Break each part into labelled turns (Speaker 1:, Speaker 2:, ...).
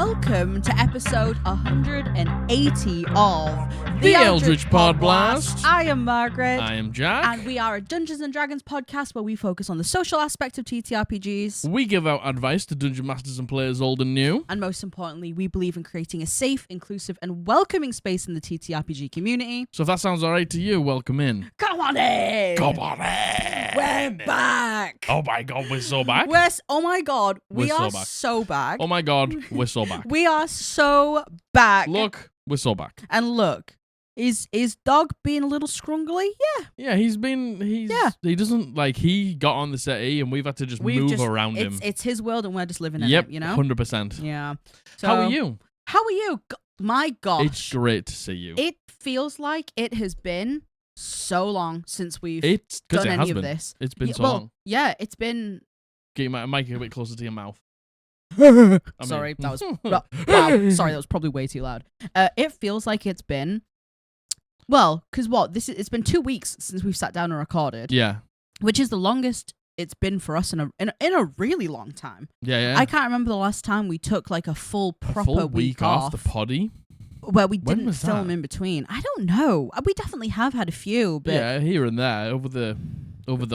Speaker 1: welcome to episode 180 of
Speaker 2: The Eldritch Podblast.
Speaker 1: I am Margaret.
Speaker 2: I am Jack.
Speaker 1: And we are a Dungeons & Dragons podcast where we focus on the social aspect of TTRPGs.
Speaker 2: We give out advice to dungeon masters and players old and new.
Speaker 1: And most importantly, we believe in creating a safe, inclusive, and welcoming space in the TTRPG community.
Speaker 2: So if that sounds alright to you, welcome in.
Speaker 1: Come on in!
Speaker 2: Come on in!
Speaker 1: We're back!
Speaker 2: Oh my god, we're so back.
Speaker 1: Oh my god, we
Speaker 2: We're
Speaker 1: are
Speaker 2: so back.
Speaker 1: so back.
Speaker 2: Oh my god, we're so back.
Speaker 1: We are so back.
Speaker 2: Look, we're so back.
Speaker 1: And look, is dog being a little scrungly? Yeah.
Speaker 2: Yeah, he doesn't, like, he got on the settee and we've had to just move around him.
Speaker 1: It's his world and we're just living in
Speaker 2: Yep,
Speaker 1: it, you know?
Speaker 2: 100%.
Speaker 1: Yeah. So,
Speaker 2: How are you?
Speaker 1: My gosh.
Speaker 2: It's great to see you.
Speaker 1: It feels like it has been so long since we've done any of this.
Speaker 2: It's been so long.
Speaker 1: Yeah, it's been...
Speaker 2: Get your mic a bit closer to your mouth.
Speaker 1: Sorry, that was... wow, sorry, that was probably way too loud. It feels like it's been... Well, because it's been 2 weeks since we've sat down and recorded.
Speaker 2: Yeah.
Speaker 1: Which is the longest it's been for us in a really long time.
Speaker 2: Yeah.
Speaker 1: I can't remember the last time we took like a full proper
Speaker 2: week off the poddy.
Speaker 1: Where we didn't film in between. I don't know. We definitely have had a few, but
Speaker 2: yeah, here and there over the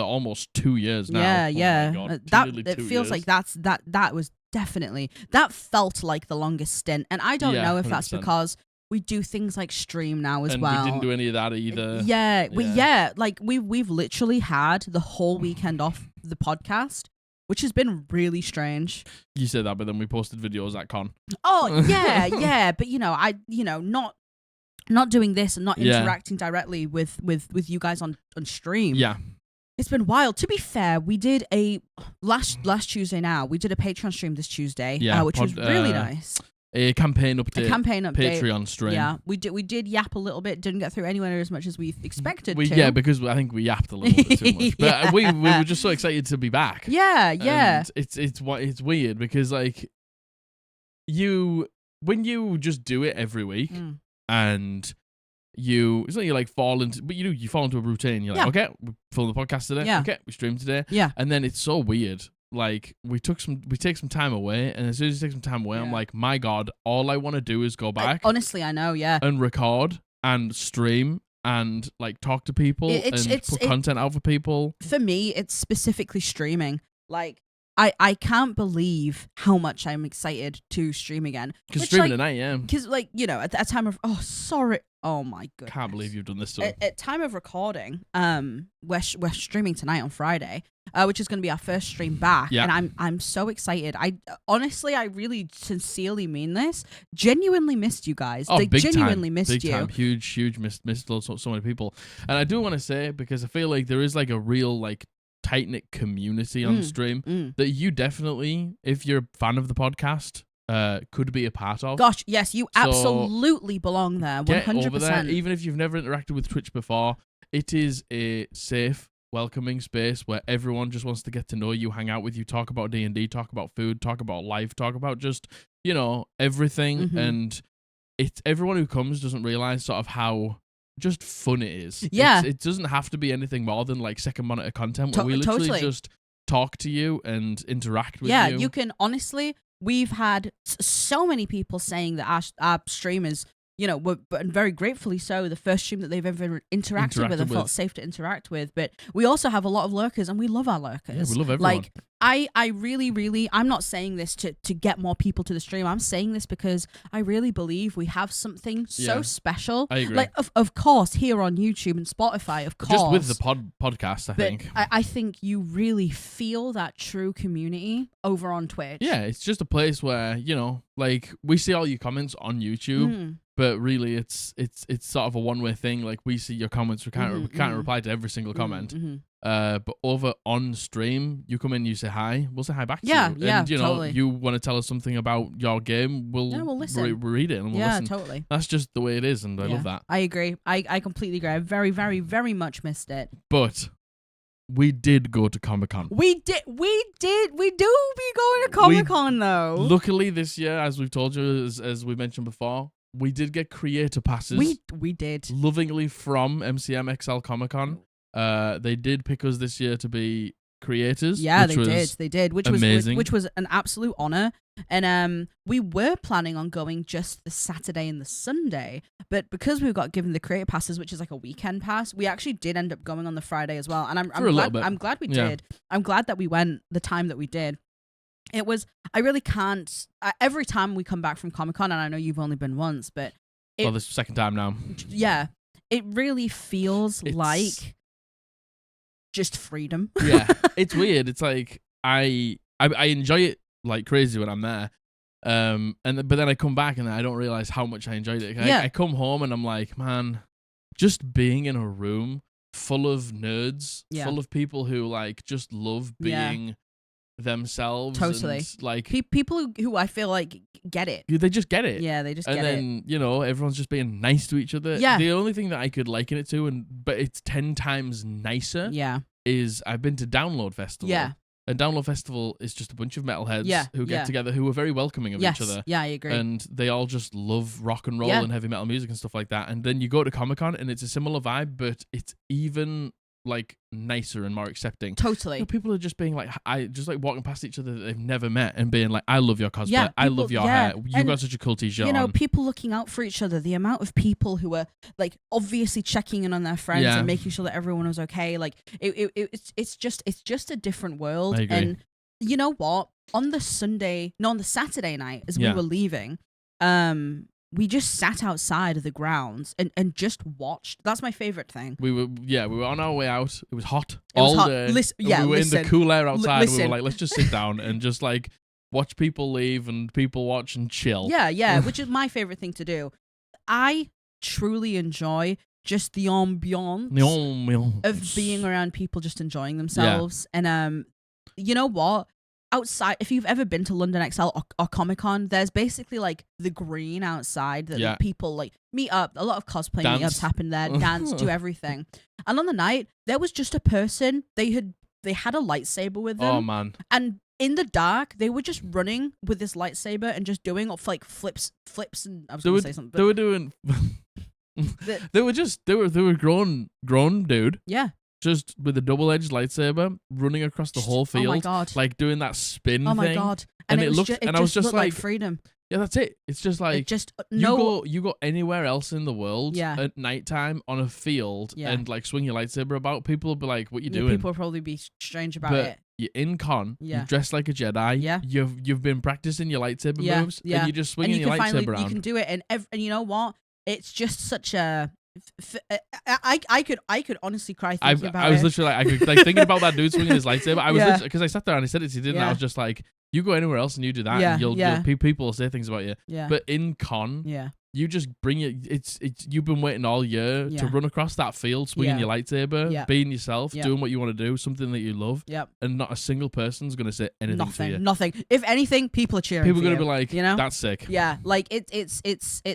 Speaker 2: almost 2 years now.
Speaker 1: Yeah.
Speaker 2: Oh my God,
Speaker 1: it feels like that was definitely, that felt like the longest stint, and I don't know if
Speaker 2: 100%.
Speaker 1: that's because we do things like stream now as
Speaker 2: and
Speaker 1: well.
Speaker 2: we didn't do any of that either.
Speaker 1: We've literally had the whole weekend off the podcast, which has been really strange.
Speaker 2: You said that, but then we posted videos at con.
Speaker 1: Oh yeah, but not doing this and not interacting directly with you guys on stream.
Speaker 2: Yeah,
Speaker 1: it's been wild. To be fair, we did a last Tuesday. Now we did a Patreon stream this Tuesday, which was really nice.
Speaker 2: A campaign update.
Speaker 1: Patreon
Speaker 2: stream.
Speaker 1: Yeah, we did yap a little bit. Didn't get through anywhere as much as we expected to.
Speaker 2: Yeah, because I think we yapped a little bit too much. But we were just so excited to be back.
Speaker 1: Yeah.
Speaker 2: And it's weird because like when you just do it every week and it's like you like fall into, but you fall into a routine. You're like, okay, we film the podcast today.
Speaker 1: Yeah.
Speaker 2: Okay, we stream today.
Speaker 1: Yeah.
Speaker 2: And then it's so weird. Like we take some time away, and as soon as you take some time away, I'm like, my God, all I want to do is go back.
Speaker 1: Honestly, I know, yeah.
Speaker 2: And record and stream and like talk to people and put content out for people.
Speaker 1: For me, it's specifically streaming. Like I can't believe how much I'm excited to stream again.
Speaker 2: Because streaming tonight, yeah.
Speaker 1: Because at a time of oh my goodness.
Speaker 2: Can't believe you've done this to
Speaker 1: at time of recording, we're streaming tonight on Friday, which is going to be our first stream back, and I'm so excited. I honestly, I really sincerely mean this. Genuinely missed you guys. Genuinely missed you.
Speaker 2: Big time. Huge missed so many people. And I do want to say, because I feel like there is like a real like tight-knit community on stream that you definitely, if you're a fan of the podcast, could be a part of.
Speaker 1: Gosh, yes, you absolutely belong there. 100%.
Speaker 2: Get over there. Even if you've never interacted with Twitch before, it is a safe, welcoming space where everyone just wants to get to know you, hang out with you, talk about D&D, talk about food, talk about life, talk about just, everything. And it's everyone who comes doesn't realize sort of how just fun it is.
Speaker 1: Yeah.
Speaker 2: It doesn't have to be anything more than like second monitor content where we literally just talk to you and interact with you.
Speaker 1: Yeah, you can honestly, we've had so many people saying that our stream is, and very gratefully so, the first stream that they've ever interacted with and felt safe to interact with. But we also have a lot of lurkers, and we love our lurkers.
Speaker 2: Yeah, we love everyone.
Speaker 1: Like, I really, I'm not saying this to get more people to the stream. I'm saying this because I really believe we have something so special.
Speaker 2: I agree.
Speaker 1: Like, of course, here on YouTube and Spotify, of course.
Speaker 2: Just with the podcast, I think.
Speaker 1: I think you really feel that true community over on Twitch.
Speaker 2: Yeah, it's just a place where, like, we see all your comments on YouTube. But really, it's sort of a one-way thing. Like, we see your comments, we can't reply to every single comment. But over on stream, you come in, you say hi, we'll say hi back to you. And,
Speaker 1: totally.
Speaker 2: You want to tell us something about your game, we'll
Speaker 1: listen.
Speaker 2: read it and we'll listen.
Speaker 1: Totally.
Speaker 2: That's just the way it is, and I love that.
Speaker 1: I agree. I completely agree. I very, very, very much missed it.
Speaker 2: But we did go to Comic Con.
Speaker 1: We do be going to Comic Con, though.
Speaker 2: Luckily, this year, as we've told you, as we mentioned before, we did get creator passes.
Speaker 1: We did.
Speaker 2: Lovingly from MCM Comic Con. They did pick us this year to be creators.
Speaker 1: Yeah,
Speaker 2: which
Speaker 1: they did, which
Speaker 2: amazing.
Speaker 1: which was an absolute honor. And we were planning on going just the Saturday and the Sunday, but because we got given the creator passes, which is like a weekend pass, we actually did end up going on the Friday as well. And I'm glad we did. I'm glad that we went the time that we did. It was, I really can't, every time we come back from Comic Con, and I know you've only been once, but
Speaker 2: this is the second time now.
Speaker 1: Yeah, it really feels like just freedom.
Speaker 2: Yeah, it's weird. It's like I enjoy it like crazy when I'm there, but then I come back and I don't realize how much I enjoyed it. I come home and I'm like, man, just being in a room full of nerds, full of people who like just love being themselves.
Speaker 1: Totally.
Speaker 2: And, like
Speaker 1: people who I feel like get it.
Speaker 2: They just get it.
Speaker 1: Yeah, they just get it.
Speaker 2: And then, everyone's just being nice to each other.
Speaker 1: Yeah.
Speaker 2: The only thing that I could liken it to, but it's 10 times nicer, is I've been to Download Festival.
Speaker 1: Yeah.
Speaker 2: And Download Festival is just a bunch of metalheads who get together, who are very welcoming of each other.
Speaker 1: Yeah, I agree.
Speaker 2: And they all just love rock and roll and heavy metal music and stuff like that. And then you go to Comic Con and it's a similar vibe, but it's even like nicer and more accepting.
Speaker 1: Totally.
Speaker 2: People are just being like, just like walking past each other that they've never met and being like, I love your cosplay. I love your hair. You got such a cool t-shirt on.
Speaker 1: People looking out for each other. The amount of people who are like obviously checking in on their friends and making sure that everyone was okay. Like it's just a different world.
Speaker 2: I agree.
Speaker 1: And you know what? On the Saturday night as we were leaving, we just sat outside of the grounds and just watched. That's my favorite thing.
Speaker 2: We were on our way out. It was hot
Speaker 1: day.
Speaker 2: We were in the cool air outside. And we were like, let's just sit down and just like watch people leave and people watch and chill.
Speaker 1: Yeah, which is my favorite thing to do. I truly enjoy just the ambiance of being around people just enjoying themselves. And you know what? Outside, if you've ever been to London XL or Comic Con, there's basically like the green outside that the people like meet up. A lot of cosplay meetups happen there, dance, do everything. And on the night, there was just a person. They had a lightsaber with them.
Speaker 2: Oh man!
Speaker 1: And in the dark, they were just running with this lightsaber and just doing like flips. And I was going to say something.
Speaker 2: They were doing. They were grown dude.
Speaker 1: Yeah.
Speaker 2: Just with a double-edged lightsaber running across the whole field.
Speaker 1: Oh my god!
Speaker 2: Like doing that spin thing.
Speaker 1: Oh my god!
Speaker 2: And it looked, and I was just
Speaker 1: like freedom.
Speaker 2: Yeah, that's it. It's just like you go anywhere else in the world at nighttime on a field and like swing your lightsaber about. People will be like, "What you doing?"
Speaker 1: People will probably be strange about it.
Speaker 2: You're in con. You're dressed like a Jedi.
Speaker 1: Yeah.
Speaker 2: You've been practicing your lightsaber moves. Yeah. And you're just swinging your lightsaber around.
Speaker 1: You can do it, and you know what? It's just such a. I could honestly cry thinking about it.
Speaker 2: I was literally like thinking about that dude swinging his lightsaber. I was because I sat there and he said it. He didn't. I was just like, you go anywhere else and you do that, and people will say things about you.
Speaker 1: Yeah.
Speaker 2: But in con, you just bring it. It's you've been waiting all year to run across that field, swinging your lightsaber, being yourself, doing what you want to do, something that you love. And not a single person's gonna say anything to you.
Speaker 1: Nothing. If anything, people are cheering.
Speaker 2: People are gonna be like, that's sick.
Speaker 1: Yeah, like it's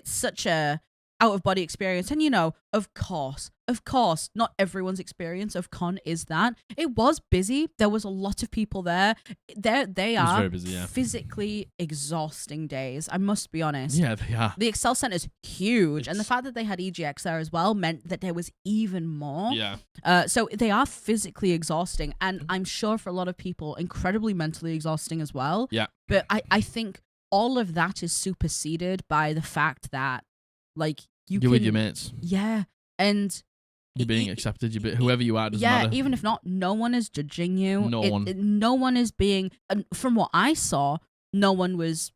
Speaker 1: such a out of body experience. And of course, not everyone's experience of con is that. It was busy. There was a lot of people there. They are
Speaker 2: very busy,
Speaker 1: physically exhausting days. I must be honest.
Speaker 2: Yeah, they are.
Speaker 1: The Excel Center is huge, and the fact that they had EGX there as well meant that there was even more.
Speaker 2: Yeah.
Speaker 1: So they are physically exhausting, and I'm sure for a lot of people, incredibly mentally exhausting as well.
Speaker 2: Yeah.
Speaker 1: But I think all of that is superseded by the fact that like you're
Speaker 2: with your mates.
Speaker 1: Yeah. And
Speaker 2: you're being accepted. Whoever you are doesn't matter.
Speaker 1: Even if not, no one is judging you.
Speaker 2: No
Speaker 1: one is being. And from what I saw, no one was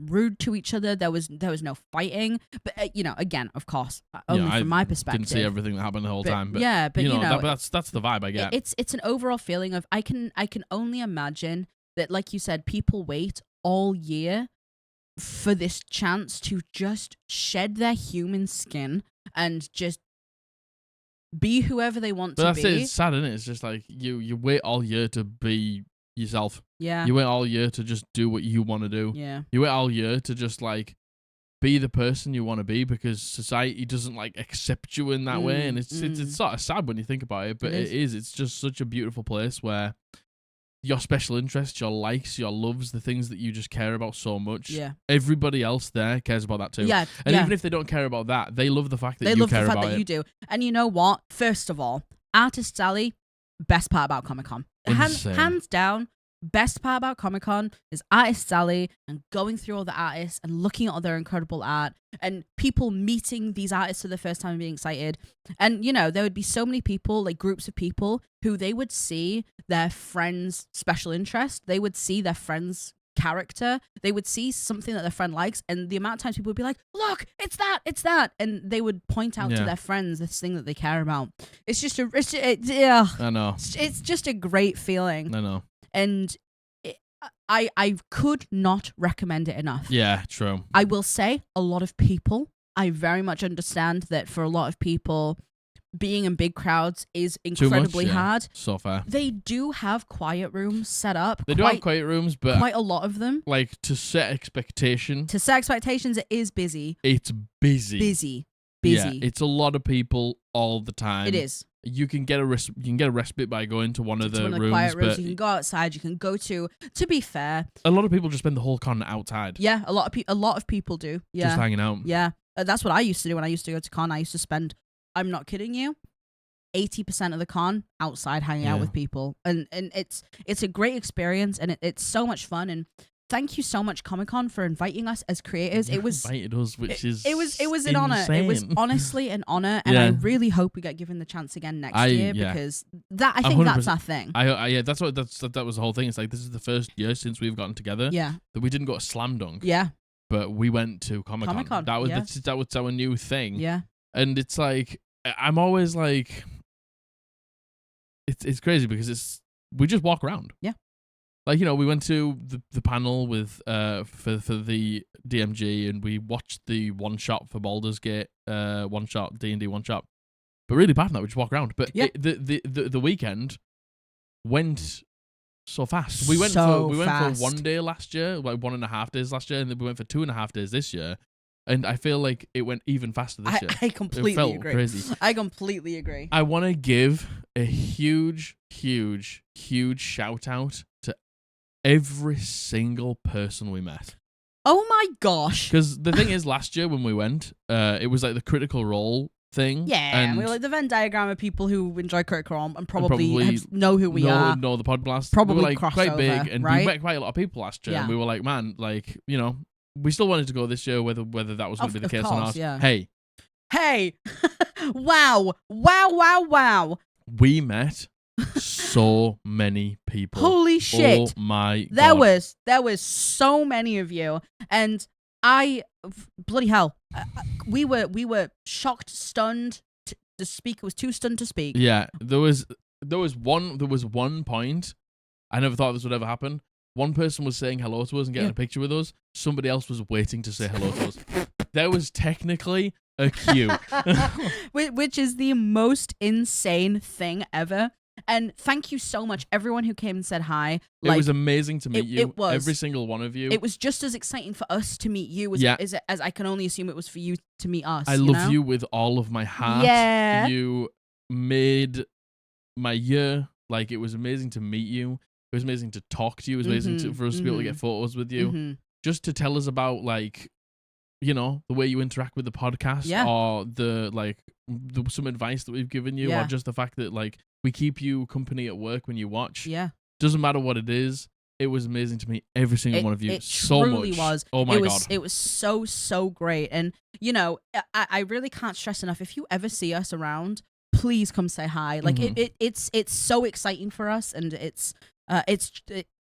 Speaker 1: rude to each other. There was no fighting. But again, of course, only from my perspective.
Speaker 2: Didn't see everything that happened the whole time. But that's the vibe I get.
Speaker 1: It's an overall feeling of I can only imagine that, like you said, people wait all year for this chance to just shed their human skin and just be whoever they want to be.
Speaker 2: But that's it. It's sad, isn't it? It's just like you wait all year to be yourself.
Speaker 1: Yeah.
Speaker 2: You wait all year to just do what you want to do.
Speaker 1: Yeah.
Speaker 2: You wait all year to just like be the person you want to be because society doesn't like accept you in that way, and it's sort of sad when you think about it. But it is. It's just such a beautiful place where your special interests, your likes, your loves, the things that you just care about so much.
Speaker 1: Yeah.
Speaker 2: Everybody else there cares about that too.
Speaker 1: Yeah.
Speaker 2: And even if they don't care about that, they love the fact that you care about it.
Speaker 1: They love the fact that you do. And you know what? First of all, Artist Alley, best part about Comic Con. hands down, best part about Comic-Con is Artist Alley and going through all the artists and looking at all their incredible art and people meeting these artists for the first time and being excited. And, you know, there would be so many people, like groups of people who they would see their friend's special interest. They would see their friend's character. They would see something that their friend likes. And the amount of times people would be like, look, it's that. And they would point out to their friends this thing that they care about. It's just
Speaker 2: I know.
Speaker 1: It's just a great feeling.
Speaker 2: I know.
Speaker 1: And I could not recommend it enough.
Speaker 2: Yeah, true.
Speaker 1: I will say a lot of people, I very much understand that for a lot of people, being in big crowds is incredibly hard.
Speaker 2: So fair.
Speaker 1: They do have quiet rooms set up.
Speaker 2: They do have quiet rooms, but
Speaker 1: quite a lot of them.
Speaker 2: Like to set expectations,
Speaker 1: it is busy.
Speaker 2: It's busy.
Speaker 1: Busy.
Speaker 2: Yeah, it's a lot of people all the time.
Speaker 1: It is.
Speaker 2: You can get a respite by going to one of the rooms.
Speaker 1: Quiet rooms.
Speaker 2: But
Speaker 1: you can go outside. You can go to be fair,
Speaker 2: a lot of people just spend the whole con outside.
Speaker 1: Yeah, a lot of people do. Yeah,
Speaker 2: just hanging out.
Speaker 1: Yeah, that's what I used to do when I used to go to con. I used to spend, I'm not kidding you, 80% of the con outside hanging out with people, and it's a great experience, and it's so much fun. And thank you so much, Comic-Con, for inviting us as creators. It was
Speaker 2: invited us, which
Speaker 1: it was an honor. It was honestly an honor, and I really hope we get given the chance again next year because I think that's our thing.
Speaker 2: Yeah, that was the whole thing. It's like this is the first year since we've gotten together.
Speaker 1: Yeah,
Speaker 2: that we didn't go to Slam Dunk.
Speaker 1: Yeah,
Speaker 2: but we went to Comic-Con. That was our new thing.
Speaker 1: Yeah,
Speaker 2: and it's like I'm always like, it's crazy because we just walk around.
Speaker 1: Yeah.
Speaker 2: Like, you know, we went to the panel with for the DMG and we watched the one shot for Baldur's Gate, one shot D&D one shot. But really, apart from that, we just walk around. But the weekend went so fast. We went for 1 day last year, like 1.5 days last year, and then we went for 2.5 days this year. And I feel like it went even faster this year.
Speaker 1: I completely
Speaker 2: it felt
Speaker 1: agree.
Speaker 2: Crazy.
Speaker 1: I completely agree.
Speaker 2: I want to give a huge, huge, huge shout out to every single person we met.
Speaker 1: Oh my gosh.
Speaker 2: Because the thing is, last year when we went, it was like the Critical Role thing.
Speaker 1: Yeah, and we were like the Venn diagram of people who enjoy Critical Role and probably know who we are.
Speaker 2: Know the Podblast.
Speaker 1: Probably
Speaker 2: we were like
Speaker 1: crossover,
Speaker 2: quite big, and
Speaker 1: right?
Speaker 2: we met quite a lot of people last year.
Speaker 1: Yeah.
Speaker 2: And we were like, man, like, you know, we still wanted to go this year, whether that was going to be the case or not.
Speaker 1: Yeah.
Speaker 2: Hey.
Speaker 1: Wow.
Speaker 2: We met so many people.
Speaker 1: Holy shit.
Speaker 2: Oh my God.
Speaker 1: There was so many of you, and bloody hell, we were shocked, stunned. The speaker was too stunned to speak.
Speaker 2: Yeah, there was one point. I never thought this would ever happen. One person was saying hello to us and getting a picture with us. Somebody else was waiting to say hello to us. There was technically a queue.
Speaker 1: Which is the most insane thing ever. And thank you so much, everyone who came and said hi.
Speaker 2: It was amazing to meet you.
Speaker 1: It was.
Speaker 2: Every single one of you.
Speaker 1: It was just as exciting for us to meet you as I can only assume it was for you to meet us.
Speaker 2: I love you with all of my heart.
Speaker 1: Yeah.
Speaker 2: You made my year. Like, it was amazing to meet you. It was amazing to talk to you. It was amazing for us to be able to get photos with you. Just to tell us about, like, you know, the way you interact with the podcast or some advice that we've given you or just the fact that, like, we keep you company at work when you watch.
Speaker 1: Yeah.
Speaker 2: Doesn't matter what it is. It was amazing to meet every single one of you.
Speaker 1: It
Speaker 2: so
Speaker 1: truly
Speaker 2: much.
Speaker 1: Was.
Speaker 2: Oh my God.
Speaker 1: It was so great. And, you know, I really can't stress enough. If you ever see us around, please come say hi. Like it's so exciting for us, and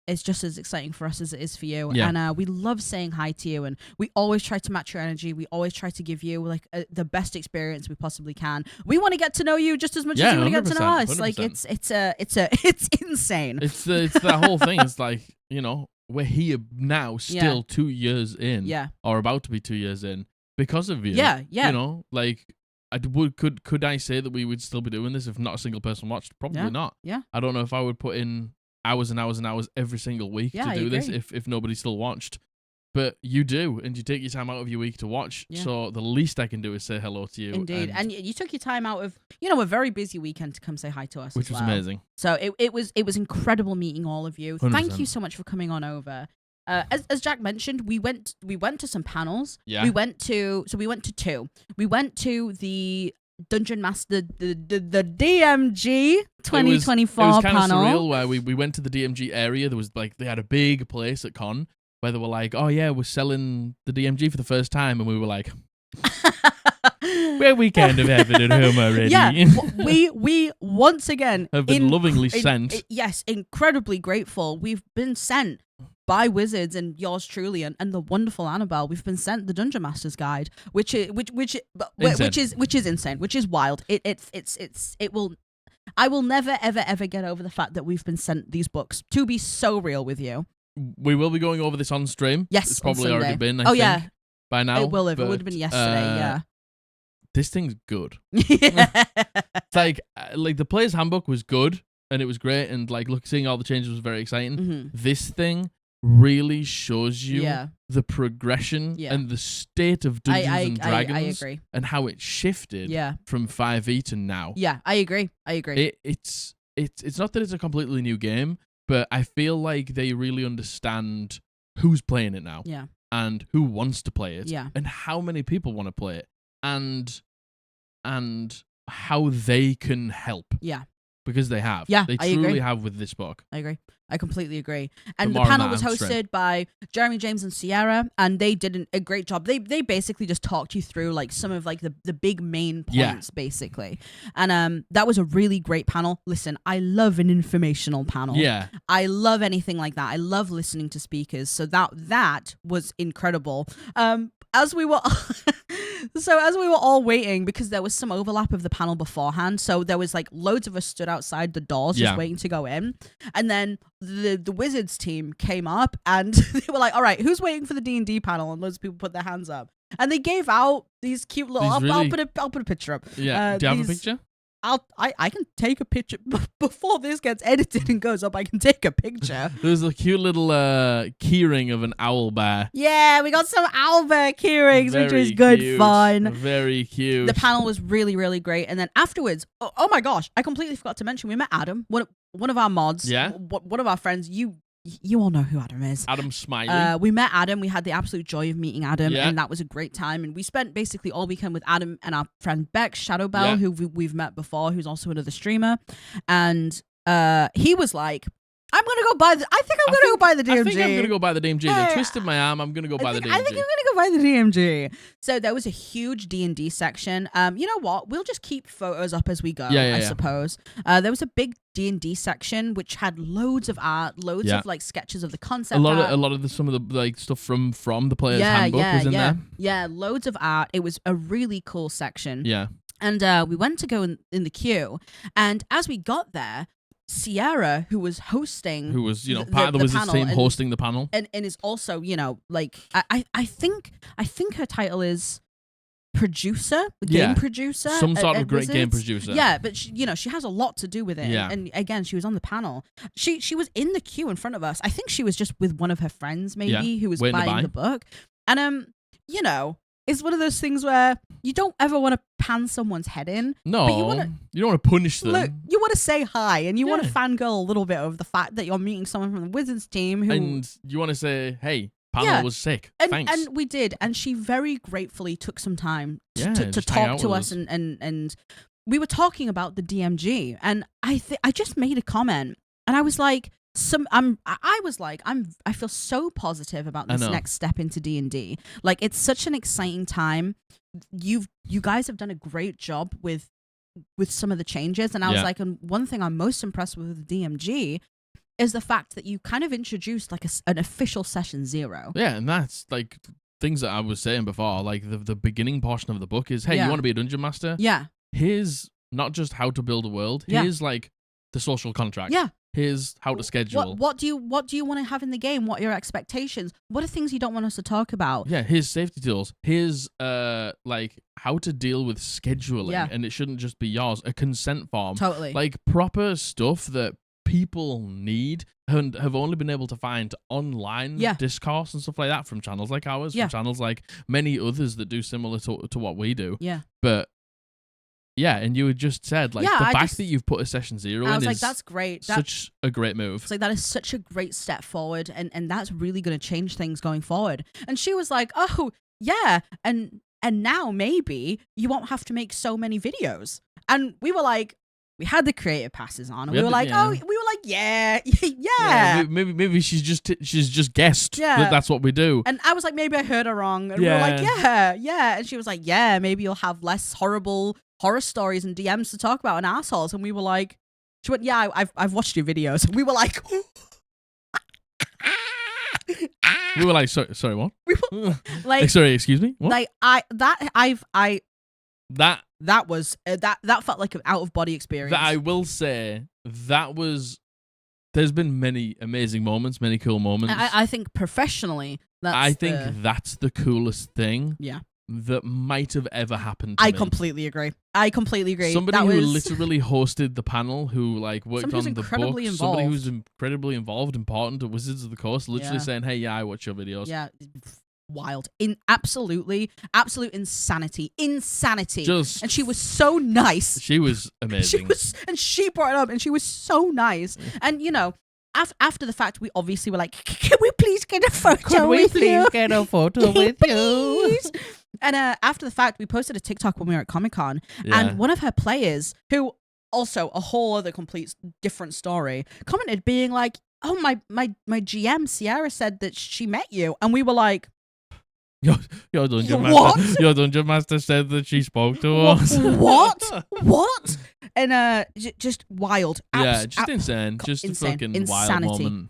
Speaker 1: it's just as exciting for us as it is for you.
Speaker 2: Yeah.
Speaker 1: And we love saying hi to you, and we always try to match your energy. We always try to give you like the best experience we possibly can. We want to get to know you just as much as you want to get to know us.
Speaker 2: 100%.
Speaker 1: Like it's insane.
Speaker 2: It's that whole thing. It's like, you know, we're here now, still 2 years in, or about to be 2 years in because of you.
Speaker 1: Yeah.
Speaker 2: You know, like. Could I say that we would still be doing this if not a single person watched? Probably not.
Speaker 1: Yeah.
Speaker 2: I don't know if I would put in hours and hours and hours every single week to do this if nobody still watched. But you do, and you take your time out of your week to watch. Yeah. So the least I can do is say hello to you.
Speaker 1: Indeed. And you took your time out of, you know, a very busy weekend to come say hi to us.
Speaker 2: Which was amazing.
Speaker 1: So it was incredible meeting all of you.
Speaker 2: 100%.
Speaker 1: Thank you so much for coming on over. As Jack mentioned, we went to some panels.
Speaker 2: Yeah.
Speaker 1: We went to two. We went to the Dungeon Master, the DMG 2024
Speaker 2: it was kind
Speaker 1: panel.
Speaker 2: of surreal where we went to the DMG area. There was like, they had a big place at con where they were like, oh yeah, we're selling the DMG for the first time. And we were like, we kind of have it at home already.
Speaker 1: Yeah, we once again
Speaker 2: have been lovingly sent.
Speaker 1: Yes, incredibly grateful. We've been sent by Wizards and yours truly and the wonderful Annabelle. We've been sent the Dungeon Master's Guide, which is insane, which is wild. It will. I will never ever get over the fact that we've been sent these books. To be so real with you,
Speaker 2: we will be going over this on stream.
Speaker 1: Yes,
Speaker 2: it's probably already been. I think,
Speaker 1: yeah,
Speaker 2: by now
Speaker 1: it will have. It would have been yesterday. Yeah.
Speaker 2: This thing's good.
Speaker 1: Yeah.
Speaker 2: It's like the player's handbook was good and it was great, and like seeing all the changes was very exciting.
Speaker 1: Mm-hmm.
Speaker 2: This thing really shows you the progression and the state of Dungeons and Dragons
Speaker 1: I agree.
Speaker 2: And how it shifted from 5e to now.
Speaker 1: Yeah, I agree.
Speaker 2: It's not that it's a completely new game, but I feel like they really understand who's playing it now.
Speaker 1: Yeah.
Speaker 2: And who wants to play it.
Speaker 1: Yeah.
Speaker 2: And how many people want to play it. And how they can help.
Speaker 1: Yeah.
Speaker 2: Because they have.
Speaker 1: Yeah,
Speaker 2: They
Speaker 1: I agree.
Speaker 2: truly have with this book.
Speaker 1: I agree. I completely agree. And the
Speaker 2: more on
Speaker 1: panel
Speaker 2: that
Speaker 1: was
Speaker 2: on stream.
Speaker 1: hosted by Jeremy, James, and Sierra, and they did a great job. They basically just talked you through like some of like the big main points, basically. And that was a really great panel. Listen, I love an informational panel.
Speaker 2: Yeah.
Speaker 1: I love anything like that. I love listening to speakers. So that was incredible. As we were all waiting, because there was some overlap of the panel beforehand, so there was like loads of us stood outside the doors just waiting to go in, and then the Wizards team came up and they were like, all right, who's waiting for the D&D panel? And loads of people put their hands up, and they gave out these cute little I'll put a picture up.
Speaker 2: Yeah. Do you have a picture?
Speaker 1: I can take a picture before this gets edited and goes up. I can take a picture.
Speaker 2: There's a cute little keyring of an owl bear.
Speaker 1: Yeah, we got some owl bear keyrings, which was good fun.
Speaker 2: Very cute.
Speaker 1: The panel was really, really great. And then afterwards, oh my gosh, I completely forgot to mention, we met Adam, one of our mods.
Speaker 2: Yeah.
Speaker 1: One of our friends. You all know who Adam is.
Speaker 2: Adam Smiley.
Speaker 1: We met Adam. We had the absolute joy of meeting Adam,
Speaker 2: Yeah.
Speaker 1: and that was a great time. And we spent basically all weekend with Adam and our friend Bex Shadowbell, who we've met before, who's also another streamer. And he was like, I think I'm gonna go buy the DMG.
Speaker 2: I think I'm gonna go buy the DMG. They twisted my arm. I'm gonna go buy the DMG.
Speaker 1: I think I'm gonna go buy the DMG. So there was a huge D&D section. You know what? We'll just keep photos up as we go. I suppose. There was a big D&D section which had loads of art, loads of like sketches of the concept.
Speaker 2: A lot of some of the like stuff from the player's handbook was in there.
Speaker 1: Yeah, loads of art. It was a really cool section.
Speaker 2: Yeah.
Speaker 1: And we went to go in the queue, and as we got there, Sierra, who was hosting,
Speaker 2: part of the Wizards team, hosting the panel,
Speaker 1: and is also, like I think her title is producer, game producer,
Speaker 2: some sort of great
Speaker 1: Wizards.
Speaker 2: game producer.
Speaker 1: Yeah, but she has a lot to do with it.
Speaker 2: Yeah.
Speaker 1: And again, she was on the panel. She was in the queue in front of us. I think she was just with one of her friends, maybe, who was buying the book. And it's one of those things where you don't ever want to pan someone's head in.
Speaker 2: No,
Speaker 1: but
Speaker 2: you don't want to punish them.
Speaker 1: Look, you want to say hi, and you want to fangirl a little bit of the fact that you're meeting someone from the Wizards team who,
Speaker 2: and you want to say, hey, panel was sick. Thanks.
Speaker 1: And we did, and she very gratefully took some time to talk to us, and we were talking about the DMG, and I just made a comment, and I was like, I feel so positive about this next step into D&D. Like, it's such an exciting time. You guys have done a great job with some of the changes, and I was like, and one thing I'm most impressed with DMG is the fact that you kind of introduced like an official session 0.
Speaker 2: Yeah, and that's like things that I was saying before. Like the beginning portion of the book is, hey, you want to be a dungeon master?
Speaker 1: Yeah.
Speaker 2: Here's not just how to build a world. Here's like the social contract.
Speaker 1: Yeah.
Speaker 2: Here's how to schedule.
Speaker 1: What do you want to have in the game? What are your expectations? What are things you don't want us to talk about?
Speaker 2: Yeah, here's safety tools. Here's like how to deal with scheduling, and it shouldn't just be yours. A consent form.
Speaker 1: Totally.
Speaker 2: Like proper stuff that people need and have only been able to find online discourse and stuff like that from channels like ours, from channels like many others that do similar to what we do.
Speaker 1: Yeah.
Speaker 2: But yeah, and you had just said, like, the fact that you've put a session 0 in is
Speaker 1: that's great.
Speaker 2: Such a great move.
Speaker 1: It's like, that is such a great step forward, and that's really going to change things going forward. And she was like, oh, yeah. And and now maybe you won't have to make so many videos. And we were like, we had the creator passes on, and we were like, yeah.
Speaker 2: Maybe she's just guessed that that's what we do.
Speaker 1: And I was like, maybe I heard her wrong. And we were like, yeah. And she was like, yeah, maybe you'll have less horrible horror stories and DMs to talk about and assholes. And we were like, she went, yeah, I've watched your videos. And we were like,
Speaker 2: we were like, sorry, what?
Speaker 1: We were like,
Speaker 2: sorry, excuse me, what?
Speaker 1: Like that felt like an out of body experience.
Speaker 2: That I will say, there's been many amazing moments, many cool moments.
Speaker 1: I think professionally, that's
Speaker 2: the coolest thing.
Speaker 1: Yeah.
Speaker 2: That might have ever happened to
Speaker 1: me.
Speaker 2: I
Speaker 1: completely agree.
Speaker 2: Somebody who literally hosted the panel, who like worked on the book, somebody who's incredibly involved, important to Wizards of the Coast, literally saying, hey, yeah, I watch your videos.
Speaker 1: Yeah. Wild. Absolute insanity. And she was so nice.
Speaker 2: She was amazing.
Speaker 1: She brought it up, and she was so nice. And, after the fact, we obviously were like, can we please get a photo with you?
Speaker 2: Get a photo with you?
Speaker 1: And after the fact, we posted a TikTok when we were at Comic Con, and one of her players, who also a whole other complete different story, commented being like, oh, my GM, Sierra, said that she met you. And we were like,
Speaker 2: Your dungeon master said that she spoke to us.
Speaker 1: What? And just wild.
Speaker 2: Just insane. Just insane. A fucking
Speaker 1: insanity.
Speaker 2: Wild moment.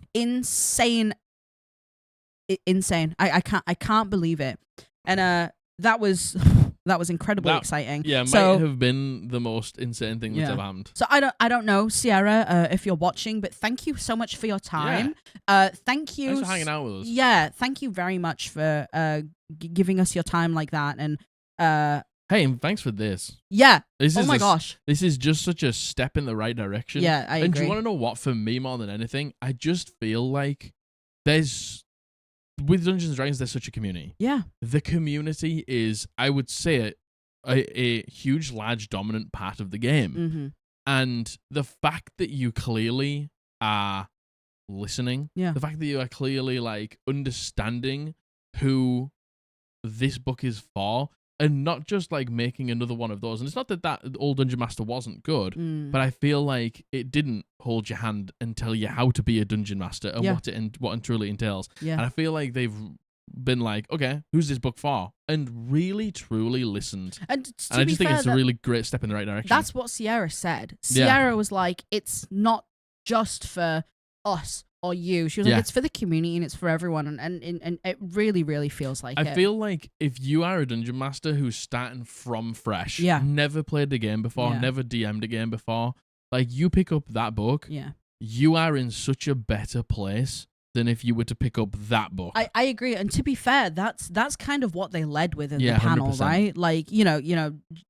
Speaker 1: Insane. I can't believe it. And that was incredibly exciting.
Speaker 2: Yeah, might have been the most insane thing that's ever happened.
Speaker 1: So I don't know, Sierra, if you're watching, but thank you so much for your time. Thank you.
Speaker 2: Thanks for hanging out with us.
Speaker 1: Yeah, thank you very much for giving us your time like that. And
Speaker 2: hey, and thanks for this.
Speaker 1: Yeah. Gosh.
Speaker 2: This is just such a step in the right direction.
Speaker 1: Yeah, I agree.
Speaker 2: And do you want to know what? For me, more than anything, I just feel like with Dungeons & Dragons, there's such a community.
Speaker 1: Yeah.
Speaker 2: The community is, I would say, a huge, large, dominant part of the game.
Speaker 1: Mm-hmm.
Speaker 2: And the fact that you clearly are listening, the fact that you are clearly like understanding who this book is for, and not just like making another one of those. And it's not that old Dungeon Master wasn't good, but I feel like it didn't hold your hand and tell you how to be a Dungeon Master and what it truly entails.
Speaker 1: Yeah.
Speaker 2: And I feel like they've been like, okay, who's this book for? And really, truly listened.
Speaker 1: And
Speaker 2: I just think it's a really great step in the right direction.
Speaker 1: That's what Sierra said. Sierra was like, it's not just for us or you. She was like, it's for the community and it's for everyone. And it really, really feels like it.
Speaker 2: I feel like if you are a Dungeon Master who's starting from fresh, never played the game before, never DM'd a game before, like you pick up that book, you are in such a better place than if you were to pick up that book.
Speaker 1: I agree. And to be fair, that's kind of what they led with in the panel,
Speaker 2: 100%.
Speaker 1: right? Like,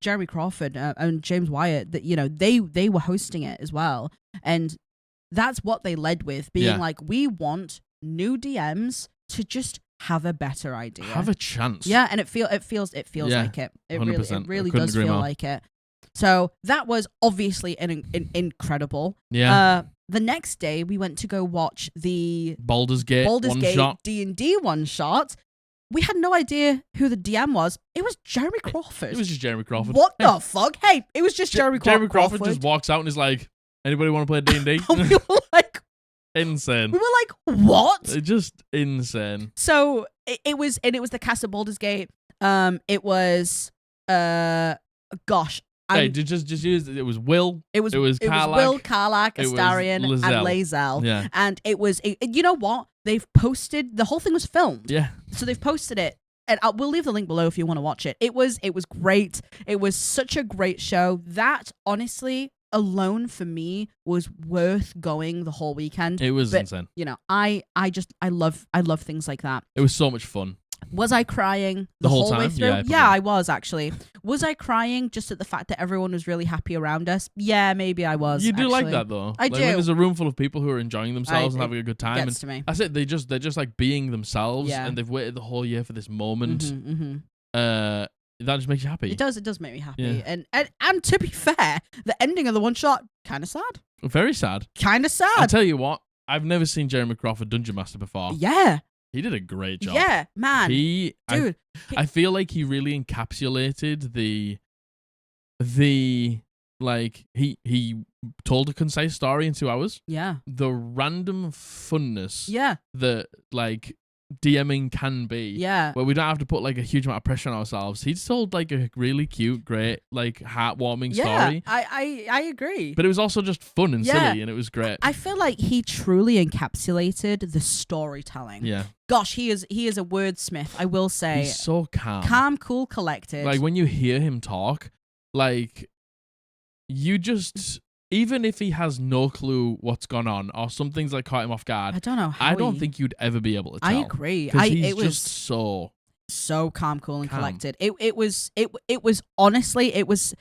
Speaker 1: Jeremy Crawford and James Wyatt, that, they were hosting it as well. And that's what they led with, being like, we want new DMs to just have a better idea,
Speaker 2: have a chance.
Speaker 1: Yeah, and it feels like it. It
Speaker 2: 100%.
Speaker 1: really does feel more like it. So that was obviously an incredible.
Speaker 2: Yeah.
Speaker 1: The next day we went to go watch the
Speaker 2: Baldur's Gate
Speaker 1: D&D one shot. We had no idea who the DM was. It was Jeremy Crawford.
Speaker 2: It was just Jeremy Crawford.
Speaker 1: What the fuck? Hey, it was just Jeremy Crawford.
Speaker 2: Jeremy Crawford just walks out and is like, anybody want to play D&D?
Speaker 1: We were like,
Speaker 2: insane.
Speaker 1: We were like, what?
Speaker 2: Just insane.
Speaker 1: So it was the cast of Baldur's Gate. It was gosh.
Speaker 2: Hey, just use it. It was Will.
Speaker 1: It was Will, Karlach, Astarion, and Lae'zel.
Speaker 2: Yeah.
Speaker 1: And you know what? They've posted, the whole thing was filmed.
Speaker 2: Yeah.
Speaker 1: So they've posted it. And we'll leave the link below if you want to watch it. It was great. It was such a great show. That, honestly, alone for me was worth going the whole weekend.
Speaker 2: It was insane.
Speaker 1: I love things like that.
Speaker 2: It was so much fun.
Speaker 1: Was I crying
Speaker 2: the whole
Speaker 1: way
Speaker 2: time?
Speaker 1: through? Yeah, I was actually. Was I crying just at the fact that everyone was really happy around us? Yeah, maybe I was.
Speaker 2: You do like that though.
Speaker 1: I do.
Speaker 2: When there's a room full of people who are enjoying themselves and having a good time.
Speaker 1: Gets to me.
Speaker 2: That's it. They're just like being themselves, and they've waited the whole year for this moment. That just makes you happy.
Speaker 1: It does make me happy. Yeah. And to be fair, the ending of the one shot, kind of sad.
Speaker 2: Very sad.
Speaker 1: Kind of sad.
Speaker 2: I'll tell you what. I've never seen Jeremy Crawford Dungeon Master before.
Speaker 1: Yeah.
Speaker 2: He did a great job.
Speaker 1: Yeah, man. Dude.
Speaker 2: I feel like he really encapsulated the like he told a concise story in 2 hours.
Speaker 1: Yeah.
Speaker 2: The random funness.
Speaker 1: Yeah.
Speaker 2: That like DMing can be.
Speaker 1: Yeah.
Speaker 2: Where we don't have to put like a huge amount of pressure on ourselves. He's told like a really cute, great, like heartwarming story.
Speaker 1: I agree.
Speaker 2: But it was also just fun and silly, and it was great.
Speaker 1: I feel like he truly encapsulated the storytelling.
Speaker 2: Yeah.
Speaker 1: Gosh, he is a wordsmith, I will say.
Speaker 2: He's so calm.
Speaker 1: Calm, cool, collected.
Speaker 2: Like when you hear him talk, like you just, even if he has no clue what's gone on or something's like caught him off guard,
Speaker 1: I don't know how
Speaker 2: I don't think you'd ever be able to tell.
Speaker 1: I agree.
Speaker 2: It was just so
Speaker 1: calm, cool, and collected. It was honestly, it was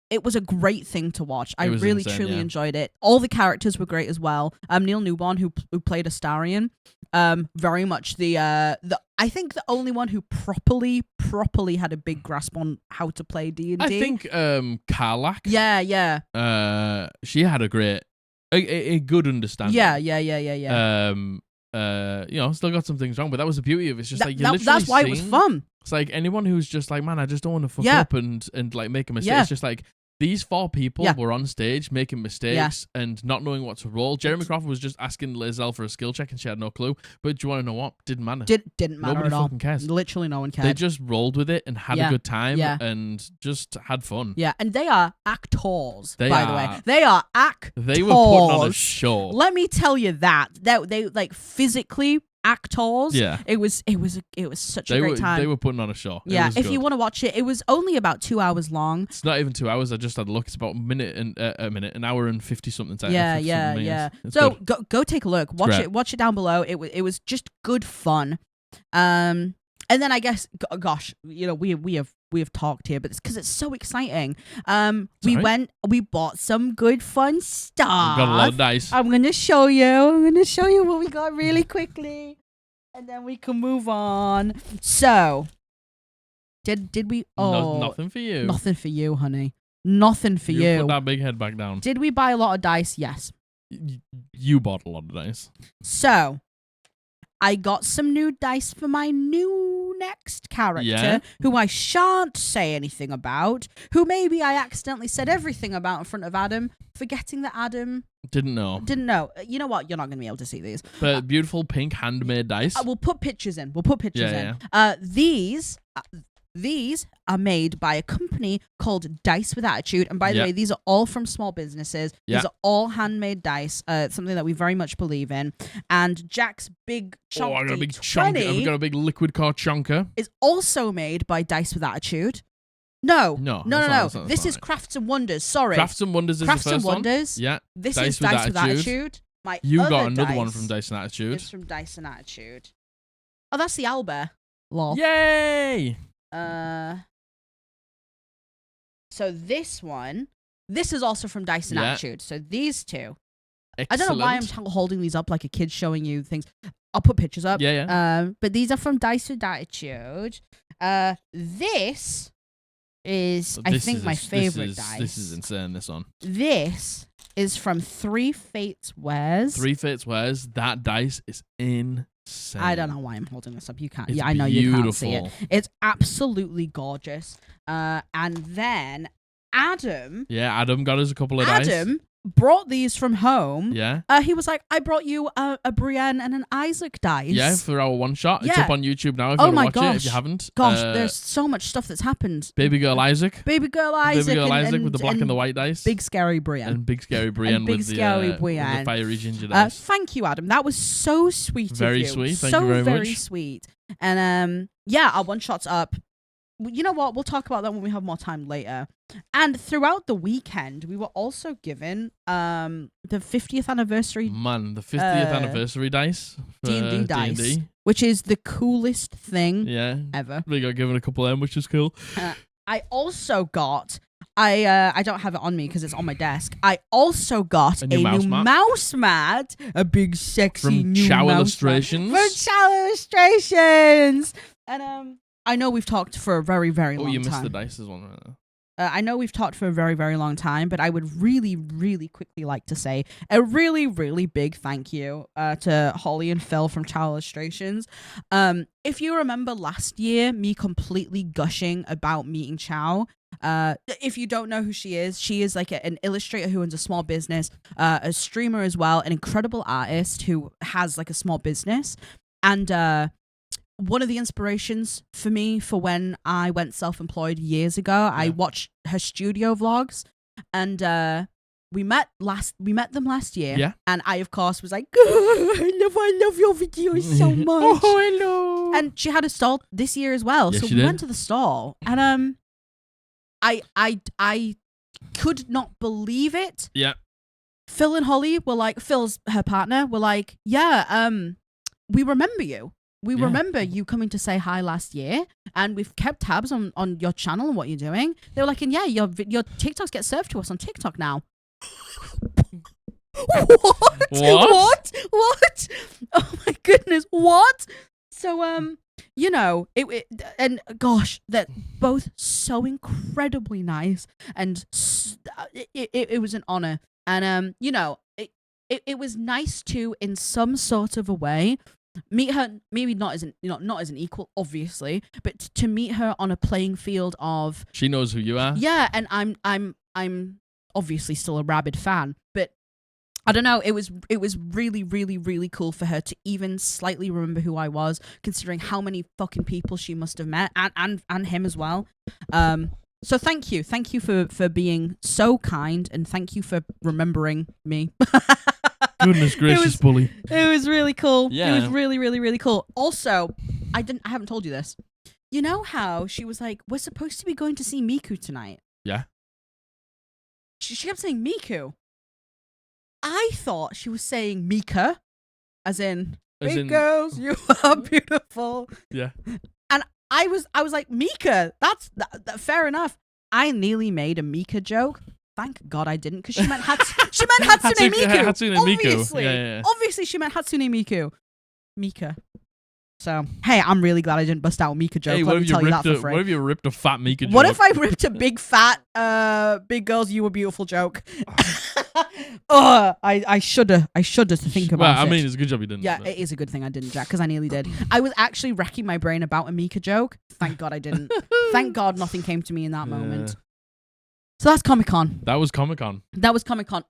Speaker 1: a great thing to watch. I really truly enjoyed it. All the characters were great as well. Neil Newborn, who played Astarion, very much the I think the only one who properly had a big grasp on how to play D&D.
Speaker 2: I think Karlak.
Speaker 1: Yeah.
Speaker 2: She had a great, a good understanding.
Speaker 1: Yeah.
Speaker 2: Still got some things wrong, but that was the beauty of it. It's just like
Speaker 1: that's why it was fun.
Speaker 2: It's like anyone who's just like, man, I just don't want to fuck up and like make a mistake. It's just like these 4 people were on stage making mistakes and not knowing what to roll. Jeremy Crawford was just asking Lizelle for a skill check and she had no clue. But do you want to know what? Didn't matter.
Speaker 1: Didn't matter
Speaker 2: Nobody
Speaker 1: at all.
Speaker 2: Fucking cares.
Speaker 1: Literally no one cared.
Speaker 2: They just rolled with it and had a good time and just had fun.
Speaker 1: Yeah, and they are actors, by the way.
Speaker 2: They
Speaker 1: are actors.
Speaker 2: They were putting on a show.
Speaker 1: Let me tell you that. They like physically actors.
Speaker 2: Yeah.
Speaker 1: It was such a great time.
Speaker 2: They were putting on a show.
Speaker 1: Yeah, if you want to watch it, it was only about 2 hours long.
Speaker 2: It's not even 2 hours. I just had a look. It's about an hour and 50 something.
Speaker 1: Yeah.
Speaker 2: It's
Speaker 1: so
Speaker 2: good.
Speaker 1: go take a look. Watch it down below. It was just good fun. And then I guess, gosh, we have talked here, but it's because it's so exciting. We bought some good fun stuff.
Speaker 2: Got a lot of dice.
Speaker 1: I'm gonna show you what we got really quickly, and then we can move on. So, did we? Oh,
Speaker 2: nothing for you.
Speaker 1: Nothing for you, honey. Nothing for you.
Speaker 2: Put that big head back down.
Speaker 1: Did we buy a lot of dice? Yes.
Speaker 2: You bought a lot of dice.
Speaker 1: So, I got some new dice for my new next character, who I shan't say anything about, who maybe I accidentally said everything about in front of Adam, forgetting that Adam
Speaker 2: didn't know.
Speaker 1: You know what? You're not going to be able to see these.
Speaker 2: But beautiful pink handmade dice.
Speaker 1: We'll put pictures in. These are made by a company called Dice with Attitude. And by the way, these are all from small businesses. These are all handmade dice, something that we very much believe in. And Jack's big chunky
Speaker 2: I got a big chonker. I've got a big liquid car chunker.
Speaker 1: Is also made by Dice with Attitude. No. This is Crafts and Wonders. Sorry.
Speaker 2: Crafts and Wonders is
Speaker 1: Crafts
Speaker 2: the first
Speaker 1: and Wonders.
Speaker 2: one. Yeah.
Speaker 1: This is Dice with Attitude.
Speaker 2: You got another one from Dice and Attitude.
Speaker 1: It's from Dice and Attitude. Oh, that's the owlbear. Lol.
Speaker 2: Yay!
Speaker 1: So this is also from Dice and Attitude. So these two.
Speaker 2: Excellent.
Speaker 1: I don't know why I'm holding these up like a kid showing you things. I'll put pictures up.
Speaker 2: Yeah.
Speaker 1: But these are from Dice with Attitude. This is, I think, my favorite dice.
Speaker 2: This is insane, this one.
Speaker 1: This is from Three Fates Wares.
Speaker 2: Three Fates Wares. That dice is insane.
Speaker 1: I don't know why I'm holding this up. You can't.
Speaker 2: It's
Speaker 1: I know
Speaker 2: beautiful.
Speaker 1: You can't see it. It's absolutely gorgeous. And then Adam.
Speaker 2: Yeah, Adam got us a couple of dice.
Speaker 1: Adam brought these from home.
Speaker 2: Yeah.
Speaker 1: He was like, I brought you a Brienne and an Isaac dice.
Speaker 2: Yeah, for our one shot. It's
Speaker 1: Yeah.
Speaker 2: up on YouTube now if you want to watch it, if you haven't.
Speaker 1: Gosh, there's so much stuff that's happened.
Speaker 2: Baby Girl Isaac.
Speaker 1: Baby Girl Isaac
Speaker 2: with the black and the white dice.
Speaker 1: Big Scary Brienne.
Speaker 2: And Big Scary Brienne with the fiery ginger dice.
Speaker 1: Thank you, Adam. That was so sweet of you.
Speaker 2: Very sweet. Thank you very much.
Speaker 1: Very sweet. And our one shot's up. You know what? We'll talk about that when we have more time later. And throughout the weekend, we were also given the 50th anniversary.
Speaker 2: Man, the 50th anniversary dice.
Speaker 1: D&D dice. Which is the coolest thing ever.
Speaker 2: We got given a couple of them, which is cool.
Speaker 1: I also got... I don't have it on me because it's on my desk. I also got a new mouse mat. A big, sexy
Speaker 2: from
Speaker 1: new
Speaker 2: Chow
Speaker 1: mouse
Speaker 2: Illustrations.
Speaker 1: mat. From Chow Illustrations. And I know we've talked for a very, very long time.
Speaker 2: Oh, you missed the dices one right there.
Speaker 1: I know we've talked for a very, very long time, but I would really, really quickly like to say a really, really big thank you to Holly and Phil from Chow Illustrations. If you remember last year, me completely gushing about meeting Chow. If you don't know who she is like an illustrator who owns a small business, a streamer as well, an incredible artist who has like a small business. And one of the inspirations for me for when I went self-employed years ago, I watched her studio vlogs, and we met them last year.
Speaker 2: Yeah.
Speaker 1: And I, of course, was like, I love your videos so much.
Speaker 2: Oh, hello.
Speaker 1: And she had a stall this year as well.
Speaker 2: Yes,
Speaker 1: so
Speaker 2: she
Speaker 1: we
Speaker 2: did.
Speaker 1: went to the stall, and I could not believe it.
Speaker 2: Yeah.
Speaker 1: Phil and Holly were like, Phil's her partner, were like, yeah, we remember you. We remember you coming to say hi last year, and we've kept tabs on your channel and what you're doing. They were like, and yeah, your TikToks get served to us on TikTok now. What? Oh my goodness, what? So, you know, and gosh, they're both so incredibly nice, and it was an honor. And, you know, it was nice to, in some sort of a way, meet her, maybe not as an equal, obviously, but to meet her on a playing field of,
Speaker 2: she knows who you are.
Speaker 1: Yeah, and I'm obviously still a rabid fan, but I don't know, it was really, really, really cool for her to even slightly remember who I was, considering how many fucking people she must have met, and him as well. So thank you for being so kind, and thank you for remembering me.
Speaker 2: Goodness gracious, bully.
Speaker 1: It was really cool.
Speaker 2: Yeah.
Speaker 1: It was really, really, really cool. Also, I haven't told you this. You know how she was like, we're supposed to be going to see Miku tonight?
Speaker 2: Yeah.
Speaker 1: She kept saying Miku. I thought she was saying Mika, as in big girls, you are beautiful.
Speaker 2: Yeah.
Speaker 1: And I was like, Mika, that's fair enough. I nearly made a Mika joke. Thank God I didn't, because she meant Hatsune Miku.
Speaker 2: Hatsune
Speaker 1: Obviously.
Speaker 2: Miku. Yeah.
Speaker 1: Obviously she meant Hatsune Miku. Mika. So, hey, I'm really glad I didn't bust out a Mika joke.
Speaker 2: Hey,
Speaker 1: Let me tell you that for free.
Speaker 2: what if you ripped a fat Mika joke?
Speaker 1: What if I ripped a big fat, big girls, you were beautiful joke? I shudder to think about it.
Speaker 2: I mean, it's a good job you didn't.
Speaker 1: Yeah, it is a good thing I didn't, Jack, because I nearly did. I was actually racking my brain about a Mika joke. Thank God I didn't. Thank God nothing came to me in that moment. So that's Comic-Con.
Speaker 2: That was Comic-Con.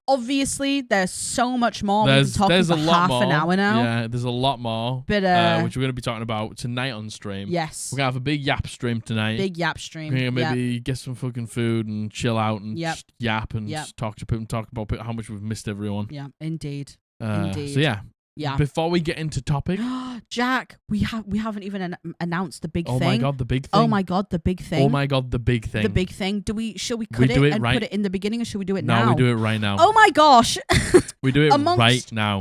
Speaker 1: Obviously, there's so much more.
Speaker 2: There's
Speaker 1: We've been talking
Speaker 2: a
Speaker 1: for
Speaker 2: lot
Speaker 1: half
Speaker 2: more.
Speaker 1: an hour now.
Speaker 2: Yeah, there's a lot more.
Speaker 1: But
Speaker 2: which we're going to be talking about tonight on stream.
Speaker 1: Yes.
Speaker 2: We're going to have a big yap stream tonight.
Speaker 1: Big yap stream.
Speaker 2: We're going to maybe get some fucking food and chill out and just yap and just talk to people and talk about how much we've missed everyone.
Speaker 1: Yeah, indeed.
Speaker 2: So yeah.
Speaker 1: Yeah.
Speaker 2: Before we get into topic,
Speaker 1: Jack, we haven't even announced the big thing.
Speaker 2: Oh my God, the big thing.
Speaker 1: Oh my God, the big thing.
Speaker 2: Oh my God, the big thing.
Speaker 1: The big thing. Should we cut it and put it in the beginning, or should we do it now?
Speaker 2: No, we do it right now.
Speaker 1: Oh my gosh.
Speaker 2: We do it right now.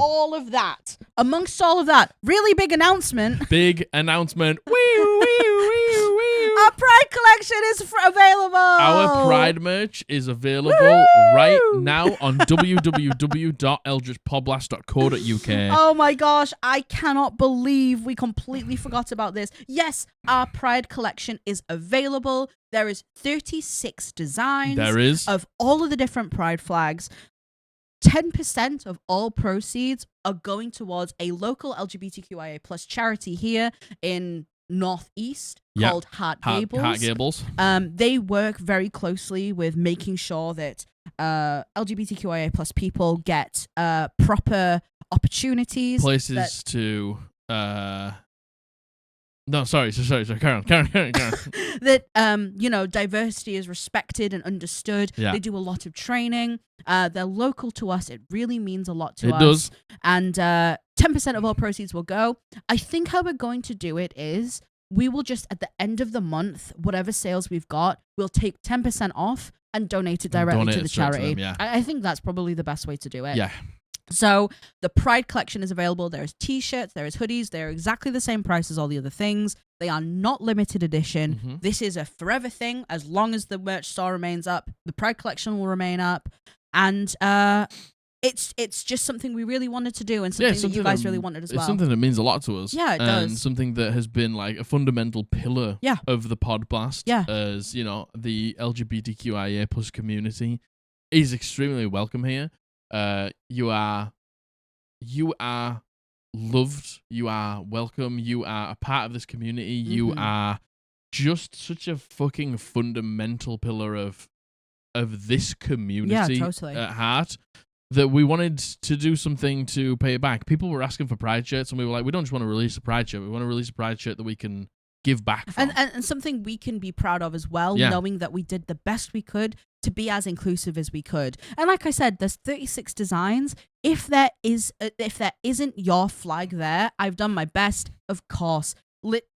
Speaker 1: Amongst all of that, really big announcement.
Speaker 2: Big announcement.
Speaker 1: Our Pride collection is available.
Speaker 2: Our Pride merch is available right now on www.eldritchpodblast.co.uk.
Speaker 1: Oh my gosh, I cannot believe we completely forgot about this. Yes, our Pride collection is available. There is 36 designs.
Speaker 2: There is.
Speaker 1: Of all of the different Pride flags. 10% of all proceeds are going towards a local LGBTQIA plus charity here in Northeast called Heart Gables.
Speaker 2: Heart Gables.
Speaker 1: They work very closely with making sure that LGBTQIA plus people get proper opportunities.
Speaker 2: Places to... No, sorry. Carry on.
Speaker 1: That, diversity is respected and understood.
Speaker 2: Yeah.
Speaker 1: They do a lot of training. They're local to us. It really means a lot to us.
Speaker 2: It does.
Speaker 1: And 10% of all proceeds will go. I think how we're going to do it is we will just, at the end of the month, whatever sales we've got, we'll take 10% off and donate it directly to the charity.
Speaker 2: To them, yeah.
Speaker 1: I think that's probably the best way to do it.
Speaker 2: Yeah.
Speaker 1: So the Pride collection is available. There is t-shirts, there is hoodies. They're exactly the same price as all the other things. They are not limited edition.
Speaker 2: Mm-hmm.
Speaker 1: This is a forever thing. As long as the merch store remains up, the Pride collection will remain up. And it's just something we really wanted to do, and something that you guys really wanted as well.
Speaker 2: It's something that means a lot to us.
Speaker 1: Yeah, it
Speaker 2: and
Speaker 1: does.
Speaker 2: Something that has been like a fundamental pillar of the Podblast.
Speaker 1: Yeah.
Speaker 2: As you know, the LGBTQIA plus community is extremely welcome here. You are loved. You are welcome. You are a part of this community. You are just such a fucking fundamental pillar of this community at heart, that we wanted to do something to pay it back. People were asking for Pride shirts, and we were like, we don't just want to release a Pride shirt. We want to release a Pride shirt that we can give back from.
Speaker 1: And something we can be proud of as well, knowing that we did the best we could to be as inclusive as we could. And like I said, there's 36 designs. If there isn't your flag there, I've done my best, of course.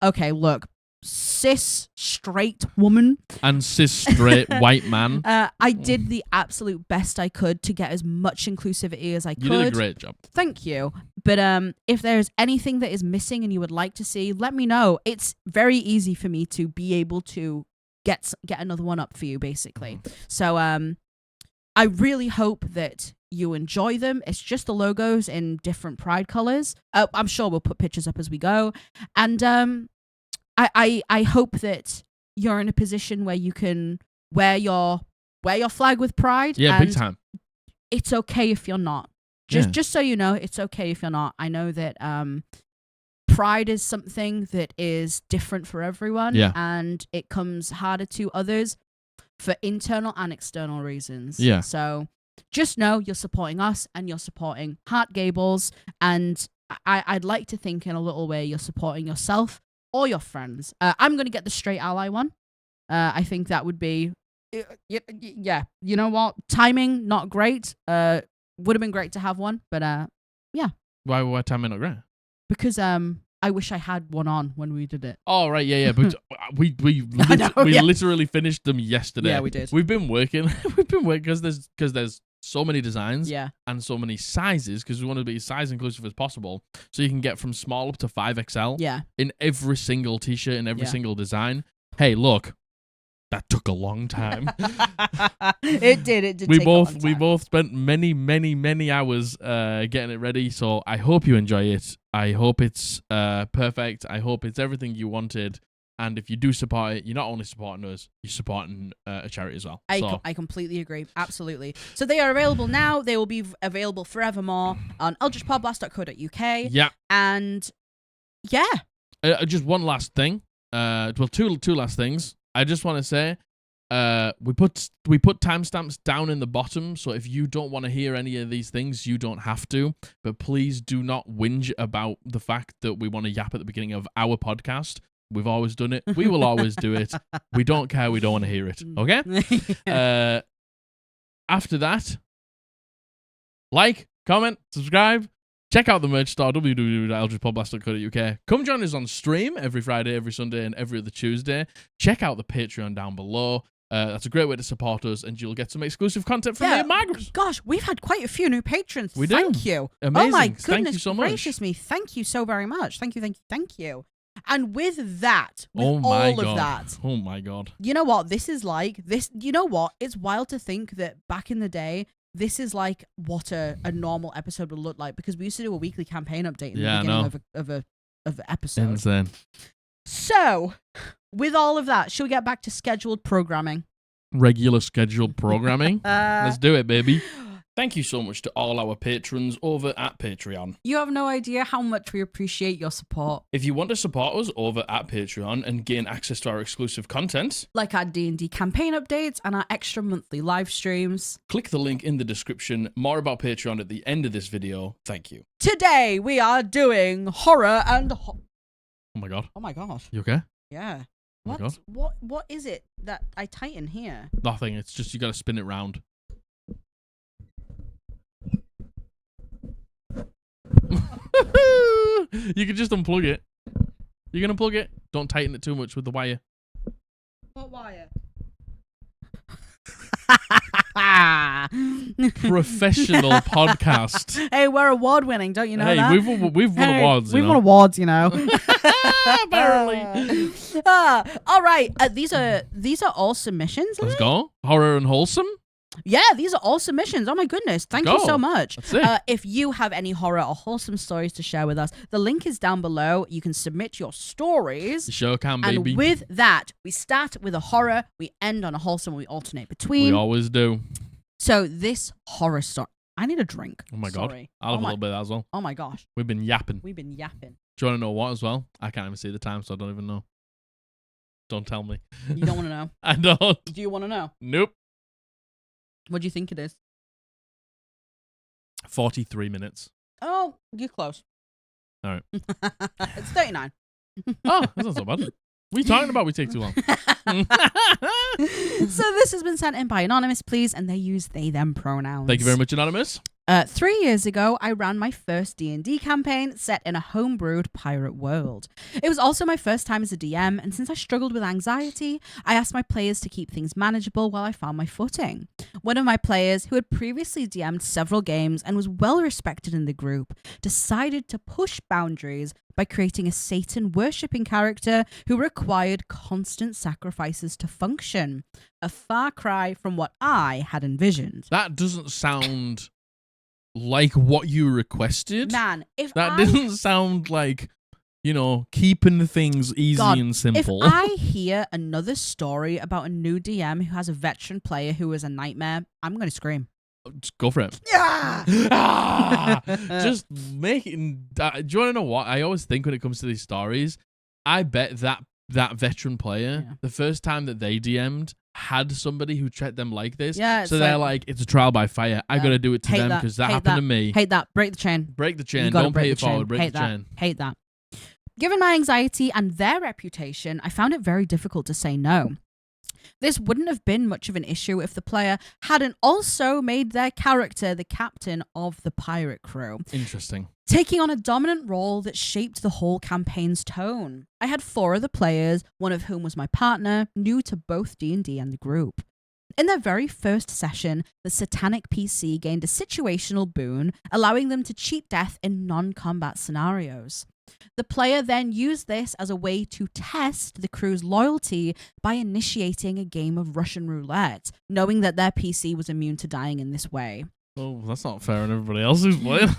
Speaker 1: Okay, look. Cis straight woman
Speaker 2: and cis straight white man.
Speaker 1: I did the absolute best I could to get as much inclusivity as I could.
Speaker 2: You did a great job.
Speaker 1: Thank you. But if there's anything that is missing and you would like to see, let me know. It's very easy for me to be able to get another one up for you, basically. So I really hope that you enjoy them. It's just the logos in different Pride colors. I'm sure we'll put pictures up as we go. And I hope that you're in a position where you can wear your flag with pride.
Speaker 2: Yeah,
Speaker 1: and
Speaker 2: big time.
Speaker 1: It's okay if you're not. Just so you know, it's okay if you're not. I know that pride is something that is different for everyone, and it comes harder to others for internal and external reasons.
Speaker 2: Yeah.
Speaker 1: So just know you're supporting us and you're supporting Hart Gables, and I'd like to think in a little way you're supporting yourself or your friends. I'm going to get the straight ally one. I think that would be, yeah. You know what? Timing, not great. Would have been great to have one, but yeah.
Speaker 2: Why timing not great?
Speaker 1: Because I wish I had one on when we did it.
Speaker 2: Oh right, yeah. But we literally finished them yesterday.
Speaker 1: Yeah, we did.
Speaker 2: We've been working because there's so many designs and so many sizes, because we want to be as size inclusive as possible, so you can get from small up to 5XL in every single t-shirt and every single design. Hey, look, that took a long time.
Speaker 1: It did.
Speaker 2: We both spent many hours getting it ready, so I hope you enjoy it. I hope it's perfect. I hope it's everything you wanted. And if you do support it, you're not only supporting us, you're supporting a charity as well.
Speaker 1: I completely agree. Absolutely. So they are available now. They will be available forevermore on eldritchpodblast.co.uk.
Speaker 2: Yeah.
Speaker 1: And yeah.
Speaker 2: Just one last thing. Two last things. I just want to say, we put timestamps down in the bottom, so if you don't want to hear any of these things, you don't have to. But please do not whinge about the fact that we want to yap at the beginning of our podcast. We've always done it. We will always do it. We don't care. We don't want to hear it. Okay? After that, like, comment, subscribe. Check out the merch store, www.eldritchpodblast.co.uk. Come join us on stream every Friday, every Sunday, and every other Tuesday. Check out the Patreon down below. That's a great way to support us, and you'll get some exclusive content from me and Margaret.
Speaker 1: Gosh, we've had quite a few new patrons.
Speaker 2: Thank
Speaker 1: you.
Speaker 2: Amazing.
Speaker 1: Oh my goodness
Speaker 2: Thank you so much.
Speaker 1: Gracious me. Thank you so very much. Thank you. And with that,
Speaker 2: of
Speaker 1: that,
Speaker 2: oh my god,
Speaker 1: you know what this is like? You know what? It's wild to think that back in the day, this is like what a normal episode would look like, because we used to do a weekly campaign update in the beginning of an episode.
Speaker 2: Insane.
Speaker 1: So, with all of that, should we get back to scheduled programming?
Speaker 2: Regular scheduled programming. Let's do it, baby. Thank you so much to all our patrons over at Patreon.
Speaker 1: You have no idea how much we appreciate your support.
Speaker 2: If you want to support us over at Patreon and gain access to our exclusive content,
Speaker 1: like our D&D campaign updates and our extra monthly live streams,
Speaker 2: click the link in the description. More about Patreon at the end of this video. Thank you.
Speaker 1: Today we are doing horror and...
Speaker 2: Oh my god.
Speaker 1: Oh my god.
Speaker 2: You okay?
Speaker 1: Yeah.
Speaker 2: Oh my god.
Speaker 1: What is it that I tighten here?
Speaker 2: Nothing. It's just you got to spin it round. You can just unplug it. You can unplug it. Don't tighten it too much with the wire.
Speaker 1: What wire?
Speaker 2: Professional podcast.
Speaker 1: Hey, we're award winning, don't you know that?
Speaker 2: We've won awards.
Speaker 1: We've won awards, you know.
Speaker 2: Apparently.
Speaker 1: All right. These are all submissions.
Speaker 2: Let's go. Horror and Wholesome.
Speaker 1: Yeah, these are all submissions. Oh my goodness. Thank you so much. If you have any horror or wholesome stories to share with us, the link is down below. You can submit your stories.
Speaker 2: You sure can, baby.
Speaker 1: And with that, we start with a horror, we end on a wholesome, we alternate between.
Speaker 2: We always do.
Speaker 1: So this horror story. I need a drink.
Speaker 2: Oh my God. I'll have a little bit of that as well.
Speaker 1: Oh my gosh.
Speaker 2: We've been yapping.
Speaker 1: Do you
Speaker 2: want to know what as well? I can't even see the time, so I don't even know. Don't tell me.
Speaker 1: You don't want to know?
Speaker 2: I don't.
Speaker 1: Do you want to know?
Speaker 2: Nope.
Speaker 1: What do you think it is?
Speaker 2: 43 minutes.
Speaker 1: Oh, you're close.
Speaker 2: All right.
Speaker 1: It's 39.
Speaker 2: Oh, that's not so bad. What are you talking about? We take too long.
Speaker 1: So this has been sent in by Anonymous, please, and they use they, them pronouns.
Speaker 2: Thank you very much, Anonymous.
Speaker 1: 3 years ago, I ran my first D&D campaign set in a homebrewed pirate world. It was also my first time as a DM, and since I struggled with anxiety, I asked my players to keep things manageable while I found my footing. One of my players, who had previously DM'd several games and was well respected in the group, decided to push boundaries by creating a Satan-worshipping character who required constant sacrifices to function. A far cry from what I had envisioned.
Speaker 2: That doesn't sound like what you requested.
Speaker 1: Man, if
Speaker 2: that doesn't sound like, keeping things easy and simple.
Speaker 1: If I hear another story about a new DM who has a veteran player who is a nightmare, I'm going to scream.
Speaker 2: Just go for it.
Speaker 1: Yeah!
Speaker 2: Just making. Do you want to know what? I always think when it comes to these stories, I bet that veteran player, the first time that they DM'd, had somebody who treated them like this.
Speaker 1: Yeah,
Speaker 2: so they're like, it's a trial by fire. I got to do it to them because that happened to me.
Speaker 1: Hate that. Break the chain.
Speaker 2: Break the chain. Don't pay it forward. Break the chain.
Speaker 1: Hate that. Given my anxiety and their reputation, I found it very difficult to say no. This wouldn't have been much of an issue if the player hadn't also made their character the captain of the pirate crew.
Speaker 2: Interesting.
Speaker 1: Taking on a dominant role that shaped the whole campaign's tone. I had 4 other players, one of whom was my partner, new to both D&D and the group. In their very first session, the satanic PC gained a situational boon, allowing them to cheat death in non-combat scenarios. The player then used this as a way to test the crew's loyalty by initiating a game of Russian roulette, knowing that their PC was immune to dying in this way.
Speaker 2: Oh, that's not fair on everybody else who's playing.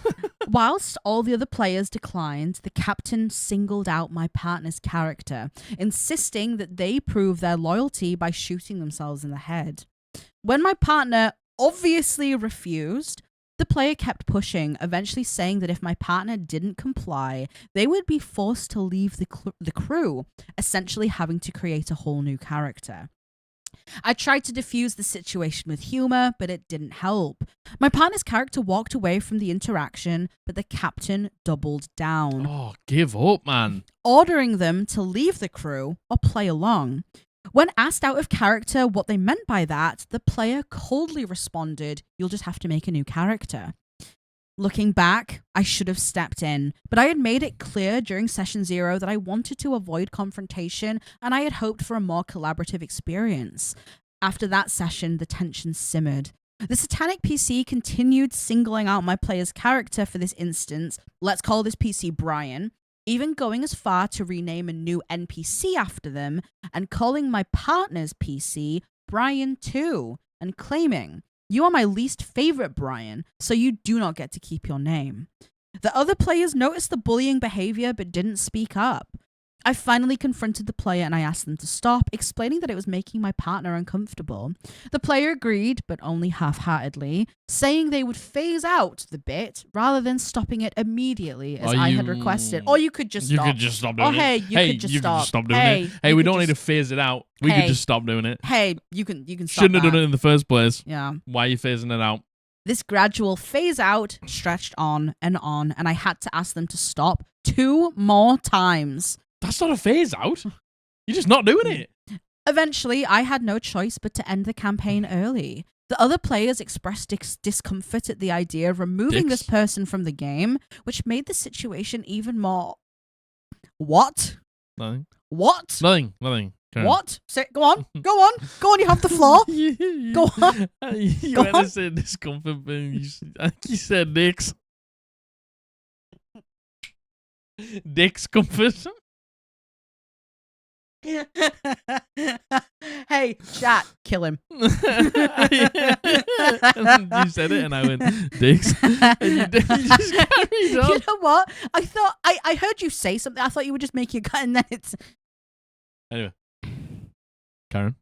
Speaker 1: Whilst all the other players declined, the captain singled out my partner's character, insisting that they prove their loyalty by shooting themselves in the head. When my partner obviously refused, the player kept pushing, eventually saying that if my partner didn't comply, they would be forced to leave the crew, essentially having to create a whole new character. I tried to diffuse the situation with humor, but it didn't help. My partner's character walked away from the interaction, but the captain doubled down.
Speaker 2: Oh, give up, man.
Speaker 1: Ordering them to leave the crew or play along. When asked out of character what they meant by that, the player coldly responded, "You'll just have to make a new character." Looking back, I should have stepped in, but I had made it clear during session 0 that I wanted to avoid confrontation and I had hoped for a more collaborative experience. After that session, the tension simmered. The satanic PC continued singling out my player's character for this instance. Let's call this PC Brian. Even going as far to rename a new NPC after them and calling my partner's PC Brian 2 and claiming, "You are my least favorite Brian, so you do not get to keep your name." The other players noticed the bullying behavior but didn't speak up. I finally confronted the player and I asked them to stop, explaining that it was making my partner uncomfortable. The player agreed, but only half-heartedly, saying they would phase out the bit rather than stopping it immediately as I had requested. Or you could just stop.
Speaker 2: You could just stop doing it.
Speaker 1: Hey, you could just stop
Speaker 2: doing it. Hey, we don't need to phase it out. We could just stop doing it.
Speaker 1: Hey, you can stop.
Speaker 2: Shouldn't have done it in the first place.
Speaker 1: Yeah.
Speaker 2: Why are you phasing it out?
Speaker 1: This gradual phase out stretched on, and I had to ask them to stop 2 more times.
Speaker 2: That's not a phase out. You're just not doing it.
Speaker 1: Eventually, I had no choice but to end the campaign early. The other players expressed discomfort at the idea of removing this person from the game, which made the situation even more... What?
Speaker 2: Nothing.
Speaker 1: What?
Speaker 2: Nothing.
Speaker 1: What? Go on. You have the floor. Go on.
Speaker 2: You had to say discomfort, but I think you said dicks. Dick's comfort.
Speaker 1: Hey, chat, kill him.
Speaker 2: You said it, and I went, dicks. And you just carried on.
Speaker 1: You know what? I thought I heard you say something. I thought you would just make your cut, and then it's
Speaker 2: Anyway, Karen.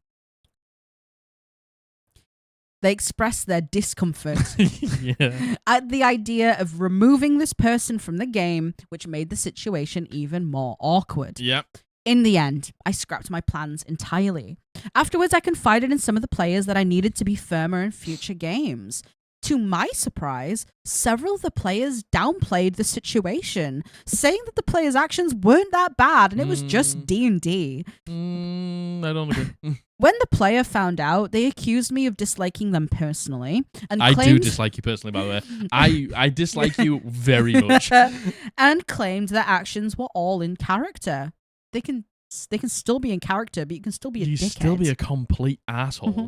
Speaker 1: they express their discomfort
Speaker 2: Yeah.
Speaker 1: at the idea of removing this person from the game, which made the situation even more awkward.
Speaker 2: Yep.
Speaker 1: In the end, I scrapped my plans entirely. Afterwards, I confided in some of the players that I needed to be firmer in future games. To my surprise, several of the players downplayed the situation, saying that the players' actions weren't that bad and it was just D&D.
Speaker 2: I don't agree.
Speaker 1: When the player found out, they accused me of disliking them personally. And
Speaker 2: I
Speaker 1: claimed,
Speaker 2: do dislike you personally, by the way. I dislike you very much.
Speaker 1: and claimed their actions were all in character. They can still be in character, but you can still be a dickhead.
Speaker 2: You still be a complete asshole.
Speaker 1: Mm-hmm.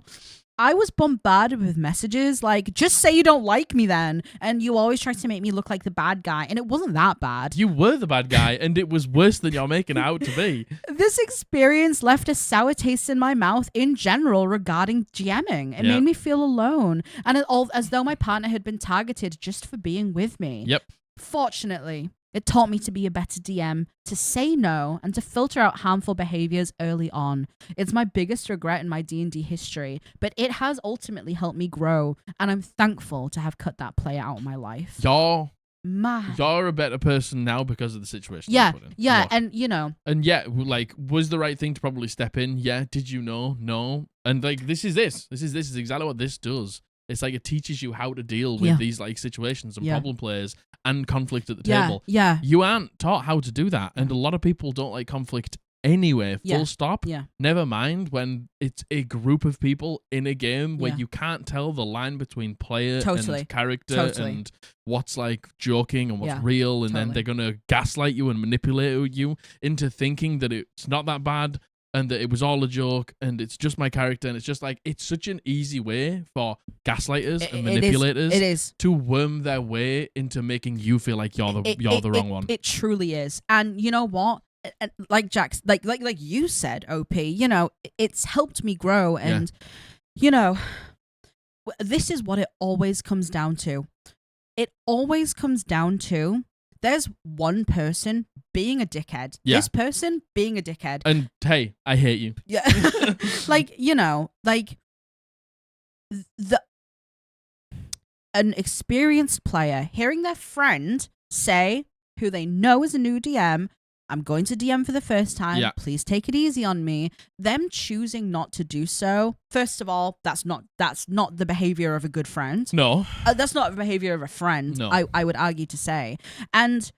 Speaker 1: I was bombarded with messages like, just say you don't like me then. And you always try to make me look like the bad guy. And it wasn't that bad.
Speaker 2: You were the bad guy, and it was worse than you're making it out to be.
Speaker 1: This experience left a sour taste in my mouth in general regarding GMing. It made me feel alone. And as though my partner had been targeted just for being with me.
Speaker 2: Yep.
Speaker 1: Fortunately, it taught me to be a better DM, to say no, and to filter out harmful behaviors early on. It's my biggest regret in my D&D history, but it has ultimately helped me grow, and I'm thankful to have cut that player out of my life.
Speaker 2: You're a better person now because of the situation.
Speaker 1: Yeah,
Speaker 2: yeah,
Speaker 1: and you know.
Speaker 2: And yeah, like, was the right thing to probably step in? Yeah. Did you know? No. And like, this is exactly what this does. It's like it teaches you how to deal with these like situations and problem players and conflict at the table.
Speaker 1: Yeah.
Speaker 2: You aren't taught how to do that. And a lot of people don't like conflict anyway, full stop.
Speaker 1: Yeah.
Speaker 2: Never mind when it's a group of people in a game where you can't tell the line between player and character and what's like joking and what's real. And then they're going to gaslight you and manipulate you into thinking that it's not that bad and that it was all a joke and it's just my character. And it's just like, it's such an easy way for gaslighters and manipulators to worm their way into making you feel like you're the wrong one.
Speaker 1: It truly is. And you know what? Like Jax, like you said, OP, you know, it's helped me grow. And, you know, this is what it always comes down to. It always comes down to there's one person being a dickhead. Yeah. This person being a dickhead.
Speaker 2: And hey, I hate you.
Speaker 1: Yeah. Like, you know, like an experienced player hearing their friend say, who they know is a new DM, I'm going to DM for the first time. Yeah. Please take it easy on me. Them choosing not to do so. First of all, that's not the behavior of a good friend.
Speaker 2: No.
Speaker 1: That's not the behavior of a friend.
Speaker 2: No.
Speaker 1: I would argue to say. And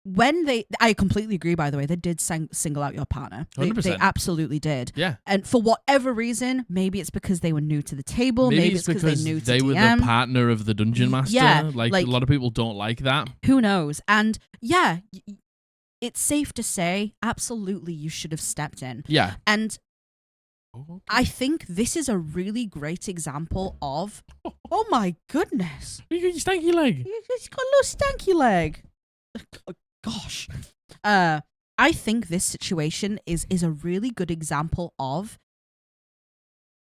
Speaker 1: when I completely agree, by the way, they did single out your partner.
Speaker 2: 100%.
Speaker 1: They absolutely did.
Speaker 2: Yeah.
Speaker 1: And for whatever reason, maybe it's because they were new to the table. Maybe it's because they knew to
Speaker 2: they
Speaker 1: DM.
Speaker 2: were the partner of the dungeon master.
Speaker 1: Yeah.
Speaker 2: Like a lot of people don't like that.
Speaker 1: Who knows? And yeah, it's safe to say, absolutely, you should have stepped in.
Speaker 2: Yeah.
Speaker 1: And I think this is a really great example of, oh my goodness.
Speaker 2: You got your stanky leg.
Speaker 1: He's got a little stanky leg. Oh, gosh. I think this situation is a really good example of,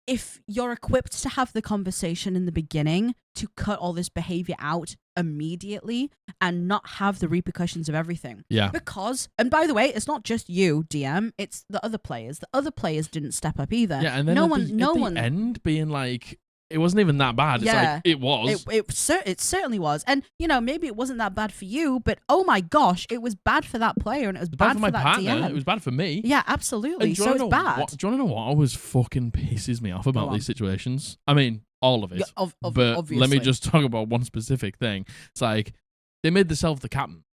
Speaker 1: if you're equipped to have the conversation in the beginning to cut all this behavior out immediately and not have the repercussions of everything.
Speaker 2: Yeah.
Speaker 1: Because, and by the way, it's not just you, DM, it's the other players. The other players didn't step up either.
Speaker 2: Yeah, and then at the end being like, it wasn't even that bad. It's like, it was.
Speaker 1: It certainly was. And, you know, maybe it wasn't that bad for you, but oh my gosh, it was bad for that player and it was bad for
Speaker 2: my
Speaker 1: that
Speaker 2: partner.
Speaker 1: DM.
Speaker 2: It was bad for me.
Speaker 1: Yeah, absolutely. So it's bad.
Speaker 2: Do you want to know what always fucking pisses me off about these situations? I mean, all of it. Yeah, but
Speaker 1: obviously.
Speaker 2: Let me just talk about one specific thing. It's like, they made themselves the captain.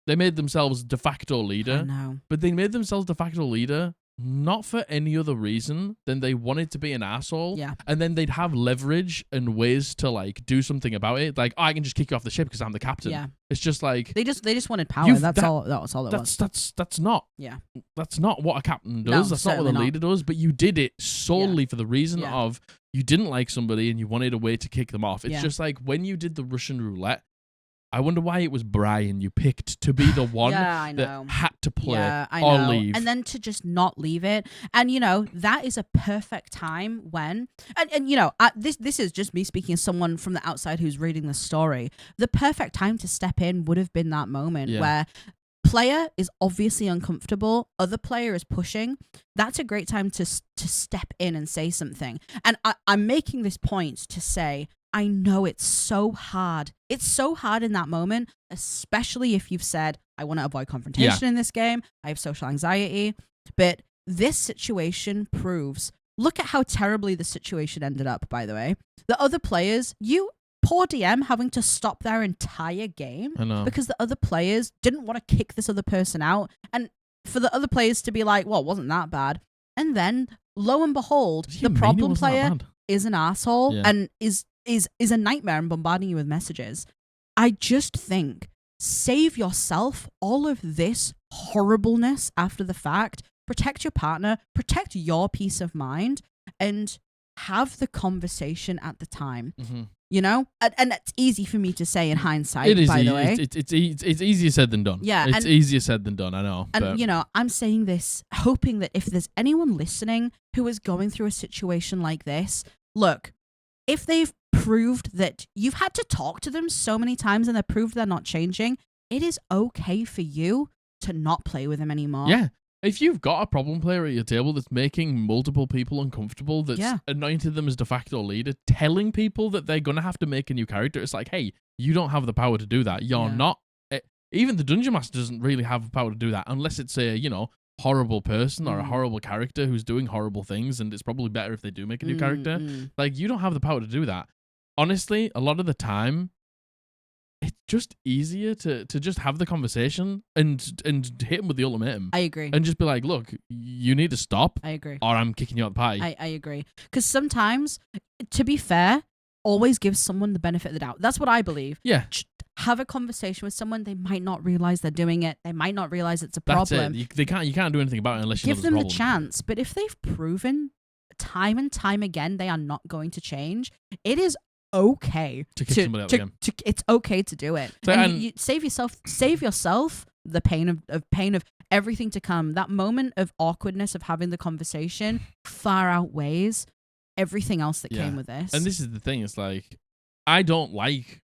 Speaker 2: They made themselves de facto leader.
Speaker 1: I know.
Speaker 2: But they made themselves de facto leader not for any other reason than they wanted to be an asshole.
Speaker 1: Yeah.
Speaker 2: And then they'd have leverage and ways to like do something about it. Like, I can just kick you off the ship because I'm the captain.
Speaker 1: Yeah.
Speaker 2: It's just like
Speaker 1: they just wanted power. That's all it was.
Speaker 2: That's not.
Speaker 1: Yeah.
Speaker 2: That's not what a captain does.
Speaker 1: No,
Speaker 2: that's not what a leader does. But you did it solely for the reason
Speaker 1: Yeah.
Speaker 2: of you didn't like somebody and you wanted a way to kick them off. It's
Speaker 1: Yeah.
Speaker 2: just like when you did the Russian roulette, I wonder why it was Brian you picked to be the one
Speaker 1: I
Speaker 2: that
Speaker 1: know.
Speaker 2: had to play
Speaker 1: I
Speaker 2: or
Speaker 1: know.
Speaker 2: leave.
Speaker 1: And then to just not leave it. And, that is a perfect time when, and this is just me speaking as someone from the outside who's reading the story. The perfect time to step in would have been that moment where player is obviously uncomfortable, other player is pushing. That's a great time to step in and say something. And I'm making this point to say, I know it's so hard. It's so hard in that moment, especially if you've said, I want to avoid confrontation in this game. I have social anxiety. But this situation proves, look at how terribly the situation ended up, by the way. The other players, poor DM having to stop their entire game because the other players didn't want to kick this other person out. And for the other players to be like, well, it wasn't that bad. And then, lo and behold, the problem player is an asshole and is a nightmare and bombarding you with messages. I just think, save yourself all of this horribleness after the fact, protect your partner, protect your peace of mind, and have the conversation at the time.
Speaker 2: Mm-hmm.
Speaker 1: And it's easy for me to say in hindsight,
Speaker 2: it is
Speaker 1: by the way.
Speaker 2: It's easier said than done.
Speaker 1: Yeah.
Speaker 2: It's easier said than done, I know.
Speaker 1: And, I'm saying this, hoping that if there's anyone listening who is going through a situation like this, look, if they've proved that you've had to talk to them so many times and they've proved they're not changing, it is okay for you to not play with them anymore.
Speaker 2: Yeah. If you've got a problem player at your table that's making multiple people uncomfortable, that's anointed them as de facto leader, telling people that they're going to have to make a new character, it's like, hey, you don't have the power to do that. You're not... Even the Dungeon Master doesn't really have the power to do that unless it's a, horrible person or a horrible character who's doing horrible things, and it's probably better if they do make a new character. Like, you don't have the power to do that. Honestly, a lot of the time, it's just easier to just have the conversation and hit him with the ultimatum.
Speaker 1: I agree.
Speaker 2: And just be like, look, you need to stop.
Speaker 1: I agree.
Speaker 2: Or I'm kicking you out the party.
Speaker 1: I agree. Because sometimes, to be fair, always give someone the benefit of the doubt. That's what I believe.
Speaker 2: Yeah.
Speaker 1: Have a conversation with someone. They might not realize they're doing it. They might not realize it's a problem.
Speaker 2: That's it. You can't do anything about it unless you
Speaker 1: give
Speaker 2: know
Speaker 1: them
Speaker 2: there's a
Speaker 1: the
Speaker 2: problem.
Speaker 1: chance. But if they've proven time and time again they are not going to change, it is okay
Speaker 2: to kick somebody out again.
Speaker 1: It's okay to do it.
Speaker 2: So,
Speaker 1: and you save yourself the pain of everything to come. That moment of awkwardness of having the conversation far outweighs everything else that came with this.
Speaker 2: And this is the thing, it's like, I don't like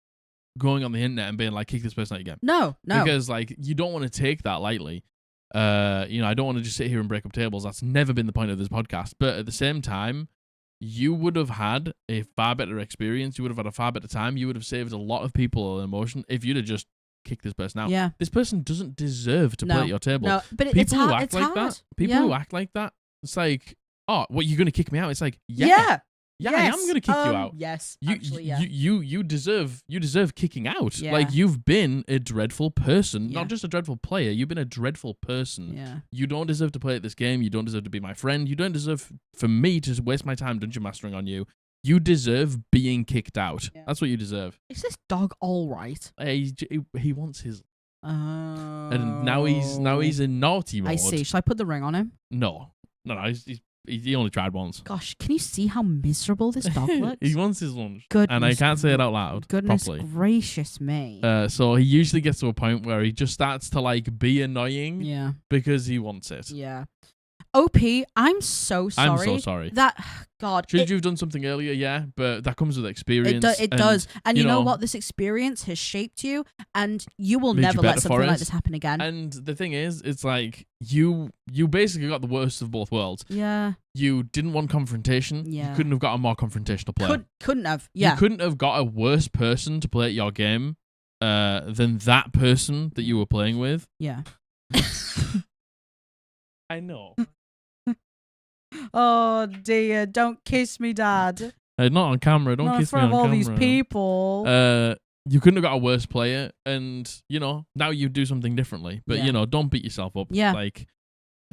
Speaker 2: going on the internet and being like, kick this person out again.
Speaker 1: No.
Speaker 2: Because like, you don't want to take that lightly. I don't want to just sit here and break up tables. That's never been the point of this podcast. But at the same time, you would have had a far better experience. You would have had a far better time. You would have saved a lot of people an emotion if you'd have just kicked this person out.
Speaker 1: Yeah.
Speaker 2: This person doesn't deserve to play at your table.
Speaker 1: No, but
Speaker 2: people
Speaker 1: it's hard.
Speaker 2: Who act
Speaker 1: it's
Speaker 2: like
Speaker 1: hard.
Speaker 2: that. People who act like that. It's like, oh, what, you're gonna kick me out? It's like,
Speaker 1: yeah.
Speaker 2: Yeah, yes. I am gonna kick you out.
Speaker 1: Yes,
Speaker 2: you deserve kicking out.
Speaker 1: Yeah.
Speaker 2: Like, you've been a dreadful person, not just a dreadful player. You've been a dreadful person.
Speaker 1: Yeah.
Speaker 2: You don't deserve to play at this game. You don't deserve to be my friend. You don't deserve for me to waste my time dungeon mastering on you. You deserve being kicked out. Yeah. That's what you deserve.
Speaker 1: Is this dog all right?
Speaker 2: He wants his. And now he's in naughty mode.
Speaker 1: I see. Should I put the ring on him?
Speaker 2: No. He only tried once.
Speaker 1: Gosh, can you see how miserable this dog looks?
Speaker 2: He wants his lunch.
Speaker 1: Goodness,
Speaker 2: and I can't say it out loud.
Speaker 1: Goodness
Speaker 2: properly.
Speaker 1: Gracious me.
Speaker 2: So he usually gets to a point where he just starts to like be annoying.
Speaker 1: Yeah.
Speaker 2: Because he wants it.
Speaker 1: Yeah. OP, I'm so sorry.
Speaker 2: I'm so sorry.
Speaker 1: God.
Speaker 2: Should you have done something earlier? Yeah, but that comes with experience.
Speaker 1: It does. And you know what? This experience has shaped you, and you will never let something like this happen again.
Speaker 2: And the thing is, it's like you basically got the worst of both worlds.
Speaker 1: Yeah.
Speaker 2: You didn't want confrontation.
Speaker 1: Yeah.
Speaker 2: You couldn't have got a more confrontational player.
Speaker 1: Couldn't have. Yeah.
Speaker 2: You couldn't have got a worse person to play at your game than that person that you were playing with.
Speaker 1: Yeah.
Speaker 2: I know.
Speaker 1: Oh dear! Don't kiss me, Dad.
Speaker 2: Not on camera. Don't kiss me on camera.
Speaker 1: In front of all these people.
Speaker 2: You couldn't have got a worse player, and now you do something differently. But don't beat yourself up.
Speaker 1: Yeah.
Speaker 2: Like,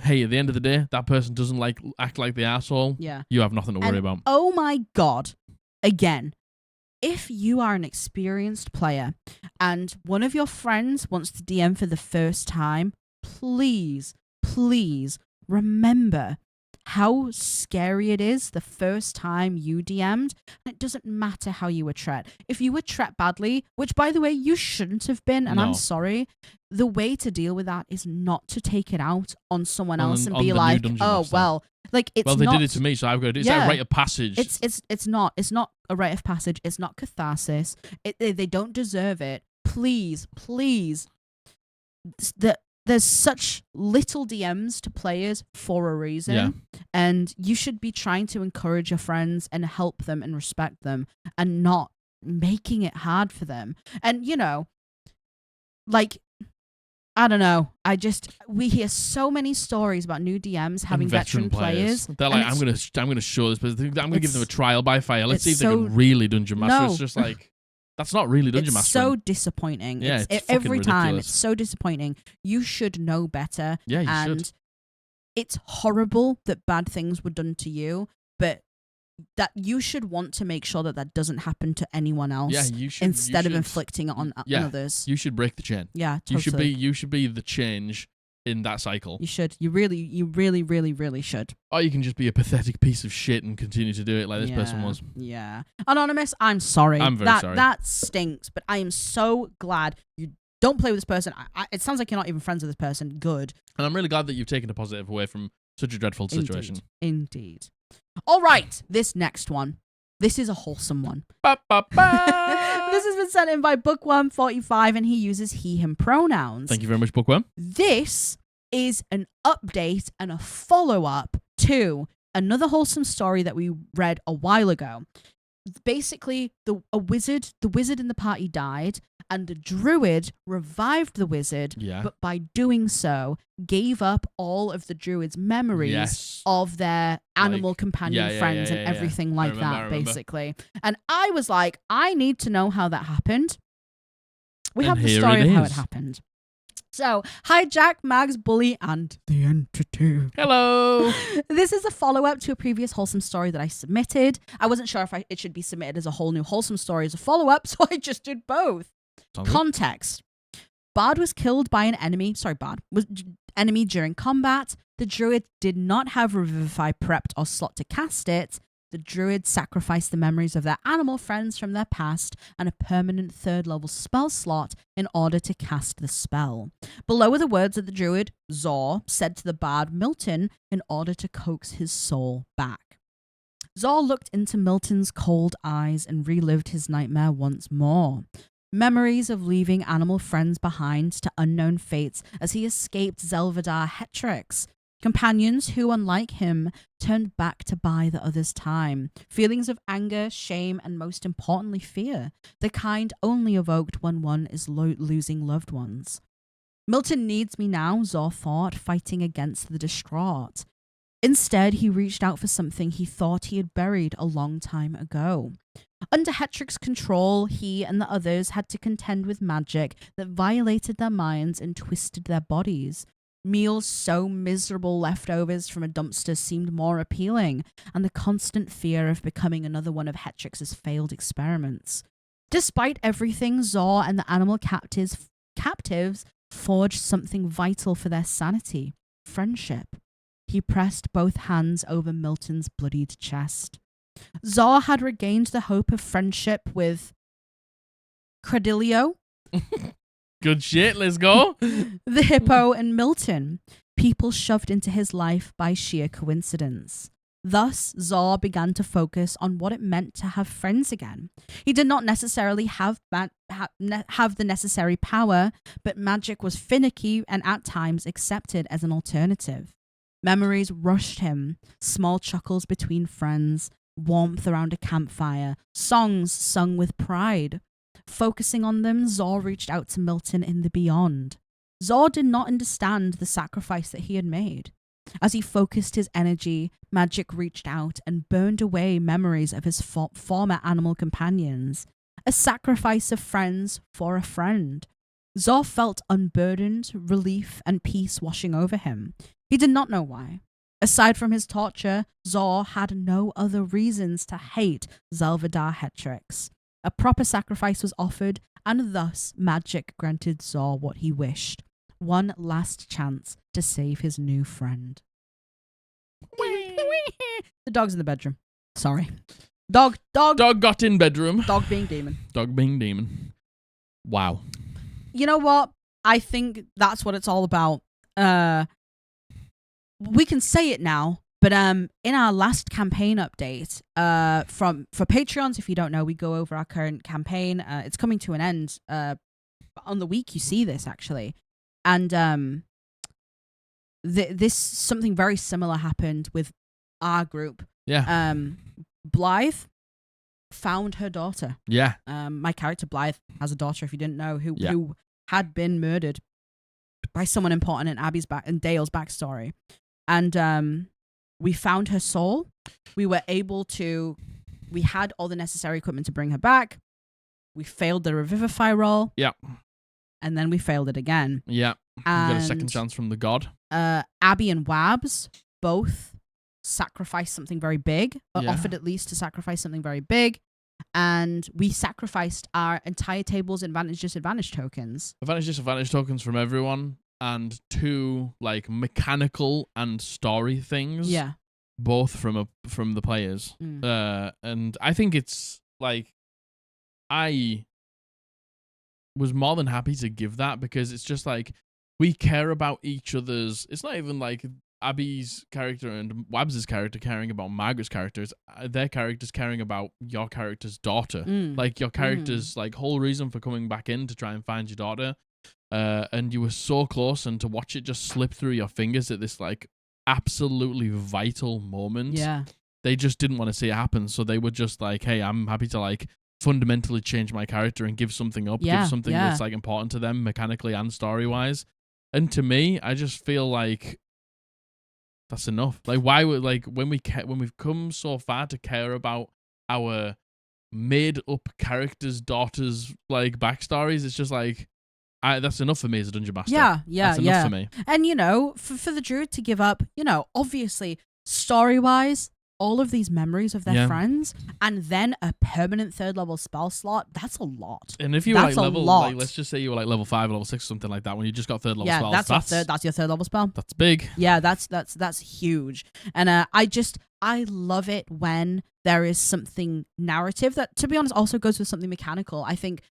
Speaker 2: hey, at the end of the day, that person doesn't act like the asshole.
Speaker 1: Yeah.
Speaker 2: You have nothing to worry about.
Speaker 1: Oh my God! Again, if you are an experienced player and one of your friends wants to DM for the first time, please remember how scary it is the first time you DM'd, and it doesn't matter how you were treated. If you were treated badly, which by the way you shouldn't have been, and I'm sorry, the way to deal with that is not to take it out on someone else and be like, oh well, like it's
Speaker 2: well, they
Speaker 1: not,
Speaker 2: did it to me, so I've got to do. It's like a rite of passage.
Speaker 1: It's not a rite of passage. It's not catharsis. They don't deserve it. Please. There's such little DMs to players for a reason, and you should be trying to encourage your friends and help them and respect them, and not making it hard for them. And you know, like, I don't know. We hear so many stories about new DMs having veteran players.
Speaker 2: They're like, I'm gonna show this person. I'm gonna give them a trial by fire. Let's see if they can really dungeon master.
Speaker 1: No.
Speaker 2: It's just like, that's not really dungeon master.
Speaker 1: It's so disappointing.
Speaker 2: Yeah, it's
Speaker 1: every time.
Speaker 2: ridiculous.
Speaker 1: It's so disappointing. You should know better.
Speaker 2: Yeah, you
Speaker 1: and
Speaker 2: should.
Speaker 1: It's horrible that bad things were done to you, but that you should want to make sure that doesn't happen to anyone else.
Speaker 2: Yeah, you should.
Speaker 1: Instead of inflicting it on others.
Speaker 2: You should break the chain.
Speaker 1: Yeah, totally.
Speaker 2: You should be the change in that cycle.
Speaker 1: You should. You really should.
Speaker 2: Or you can just be a pathetic piece of shit and continue to do it like this person was.
Speaker 1: Yeah. Anonymous, I'm sorry.
Speaker 2: I'm very sorry.
Speaker 1: That stinks, but I am so glad you don't play with this person. It sounds like you're not even friends with this person. Good.
Speaker 2: And I'm really glad that you've taken a positive away from such a dreadful situation.
Speaker 1: Indeed. All right. This next one. This is a wholesome one.
Speaker 2: Ba, ba, ba.
Speaker 1: This has been sent in by Bookworm45, and he uses he, him pronouns.
Speaker 2: Thank you very much, Bookworm.
Speaker 1: This is an update and a follow-up to another wholesome story that we read a while ago. Basically, the wizard in the party died, and the druid revived the wizard, but by doing so, gave up all of the druid's memories of their animal companion friends and everything like that, basically. And I was like, I need to know how that happened. We have the story of how it happened. So, hi Jack, Mags, Bully, and the Entity.
Speaker 2: Hello!
Speaker 1: This is a follow-up to a previous wholesome story that I submitted. I wasn't sure if it should be submitted as a whole new wholesome story as a follow-up, so I just did both. Context. Bard was killed by an enemy. Enemy during combat. The druid did not have Revivify prepped or slot to cast it. The druid sacrificed the memories of their animal friends from their past and a permanent 3rd level spell slot in order to cast the spell. Below are the words that the druid, Zor, said to the bard Milton in order to coax his soul back. Zor looked into Milton's cold eyes and relived his nightmare once more. Memories of leaving animal friends behind to unknown fates as he escaped Zelvedar Hetrix. Companions who, unlike him, turned back to buy the other's time. Feelings of anger, shame, and most importantly, fear. The kind only evoked when one is losing loved ones. Milton needs me now, Zor thought, fighting against the distraught. Instead, he reached out for something he thought he had buried a long time ago. Under Hetrix's control, he and the others had to contend with magic that violated their minds and twisted their bodies. Meals so miserable leftovers from a dumpster seemed more appealing, and the constant fear of becoming another one of Hetrix's failed experiments. Despite everything, Zor and the animal captives forged something vital for their sanity: friendship. He pressed both hands over Milton's bloodied chest. Zor had regained the hope of friendship with Credilio.
Speaker 2: Good shit, let's go.
Speaker 1: The hippo and Milton, people shoved into his life by sheer coincidence. Thus, Zor began to focus on what it meant to have friends again. He did not necessarily have the necessary power, but magic was finicky and at times accepted as an alternative. Memories rushed him, small chuckles between friends, warmth around a campfire, songs sung with pride. Focusing on them, Zor reached out to Milton in the beyond. Zor did not understand the sacrifice that he had made. As he focused his energy, magic reached out and burned away memories of his former animal companions. A sacrifice of friends for a friend. Zor felt unburdened, relief and peace washing over him. He did not know why. Aside from his torture, Zor had no other reasons to hate Zelvedar Hetrix. A proper sacrifice was offered, and thus magic granted Zor what he wished. One last chance to save his new friend. The dog's in the bedroom. Sorry. Dog
Speaker 2: got in bedroom.
Speaker 1: Dog being demon.
Speaker 2: Dog being demon. Wow.
Speaker 1: You know what? I think that's what it's all about. We can say it now, but in our last campaign update, for Patreons, if you don't know, we go over our current campaign. It's coming to an end on the week you see this, actually. And this something very similar happened with our group.
Speaker 2: Yeah.
Speaker 1: Blythe found her daughter.
Speaker 2: Yeah.
Speaker 1: My character Blythe has a daughter, if you didn't know, who had been murdered by someone important in Dale's backstory. And we found her soul. We were able to. We had all the necessary equipment to bring her back. We failed the revivify roll.
Speaker 2: Yeah.
Speaker 1: And then we failed it again.
Speaker 2: Yeah. You got a second chance from the god.
Speaker 1: Abby and Wabs both sacrificed something very big, or offered at least to sacrifice something very big. And we sacrificed our entire table's advantage-disadvantage tokens.
Speaker 2: Advantage-disadvantage tokens from everyone, and 2 like mechanical and story things.
Speaker 1: Yeah.
Speaker 2: Both from the players. And I think it's like I was more than happy to give that, because it's just like we care about each other's. It's not even like Abby's character and Wabs' character caring about Margaret's characters. Their characters caring about your character's daughter. Like your character's like whole reason for coming back in to try and find your daughter. And you were so close, and to watch it just slip through your fingers at this like absolutely vital moment.
Speaker 1: Yeah.
Speaker 2: They just didn't want to see it happen, so they were just like, hey, I'm happy to like fundamentally change my character and give something up, give something that's like important to them mechanically and story wise. And to me, I just feel like that's enough. Like, why would when we've come so far to care about our made up characters' daughters' like backstories, it's just like that's enough for me as a dungeon master.
Speaker 1: Yeah,
Speaker 2: that's enough for me.
Speaker 1: And for the druid to give up, obviously story wise, all of these memories of their friends, and then a permanent 3rd level spell slot, that's a lot.
Speaker 2: And if you were like level, like, let's just say you were like level 5, level 6, something like that, when you just got 3rd level spells,
Speaker 1: that's your 3rd level spell.
Speaker 2: That's big.
Speaker 1: Yeah, that's huge. And I love it when there is something narrative that, to be honest, also goes with something mechanical. I think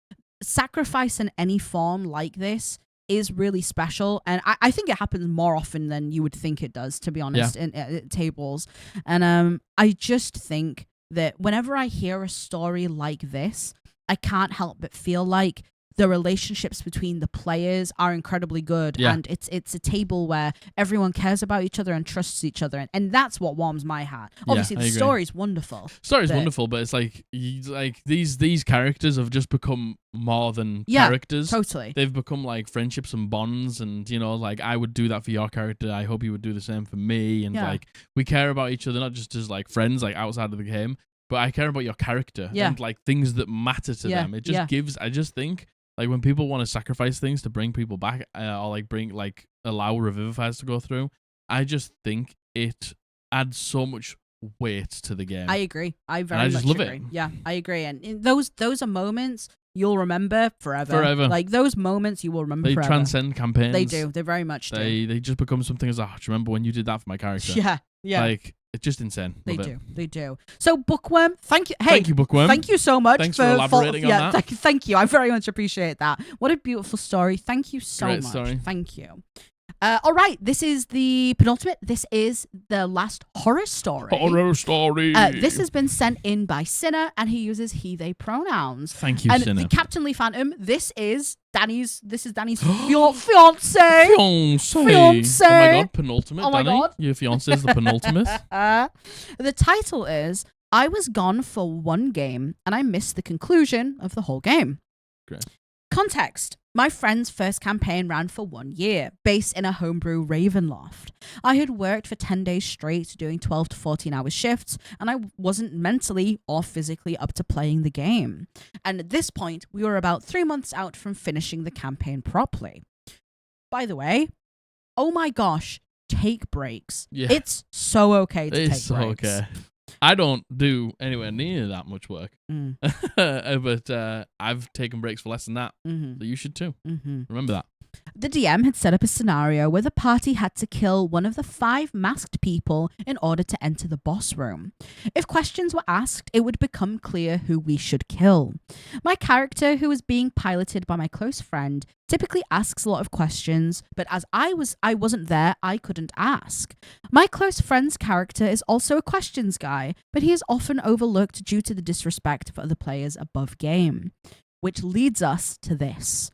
Speaker 1: sacrifice in any form like this is really special, and I think it happens more often than you would think it does, to be honest, in tables. And I just think that whenever I hear a story like this, I can't help but feel like the relationships between the players are incredibly good, and it's a table where everyone cares about each other and trusts each other, and that's what warms my heart. Obviously, the story's wonderful.
Speaker 2: Story's wonderful, but it's like these characters have just become more than characters.
Speaker 1: Totally.
Speaker 2: They've become like friendships and bonds, and like I would do that for your character. I hope you would do the same for me, and like we care about each other not just as like friends, like outside of the game, but I care about your character and like things that matter to them. It just gives. I just think. Like, when people want to sacrifice things to bring people back, or like allow revivifiers to go through, I just think it adds so much weight to the game.
Speaker 1: I agree. I very much agree. It. Yeah, I agree. And those are moments you'll remember forever. Like, those moments you will remember forever.
Speaker 2: They transcend campaigns.
Speaker 1: They do. They very much do.
Speaker 2: They just become something as, do you remember when you did that for my character?
Speaker 1: Yeah.
Speaker 2: Like, it's just insane.
Speaker 1: They do. So, Bookworm, thank you. Hey,
Speaker 2: thank you, Bookworm.
Speaker 1: Thank you so much.
Speaker 2: Thanks for elaborating on that.
Speaker 1: Thank you. I very much appreciate that. What a beautiful story. Thank you so much.
Speaker 2: Story.
Speaker 1: Thank you. All right, this is the penultimate. This is the last horror story. This has been sent in by Cinna, and he uses he/they pronouns.
Speaker 2: Thank you,
Speaker 1: and
Speaker 2: Cinna.
Speaker 1: Captain Lee Phantom. This is Danny's fiance.
Speaker 2: Fiance. Oh my god, penultimate.
Speaker 1: Oh my
Speaker 2: Danny.
Speaker 1: god,
Speaker 2: your fiance is the penultimate.
Speaker 1: The title is "I was gone for one game, and I missed the conclusion of the whole game."
Speaker 2: Great.
Speaker 1: Context. My friend's first campaign ran for 1 year, based in a homebrew Ravenloft. I had worked for 10 days straight, doing 12 to 14-hour shifts, and I wasn't mentally or physically up to playing the game. And at this point, we were about 3 months out from finishing the campaign properly. By the way, oh my gosh, take breaks. Yeah. It's so okay to take breaks. It's so okay.
Speaker 2: I don't do anywhere near that much work, but I've taken breaks for less than that. So you should too. Remember that.
Speaker 1: The DM had set up a scenario where the party had to kill one of the 5 masked people in order to enter the boss room. If questions were asked, it would become clear who we should kill. My character, who was being piloted by my close friend, typically asks a lot of questions, but as I wasn't there, I couldn't ask. My close friend's character is also a questions guy, but he is often overlooked due to the disrespect for other players above game. Which leads us to this.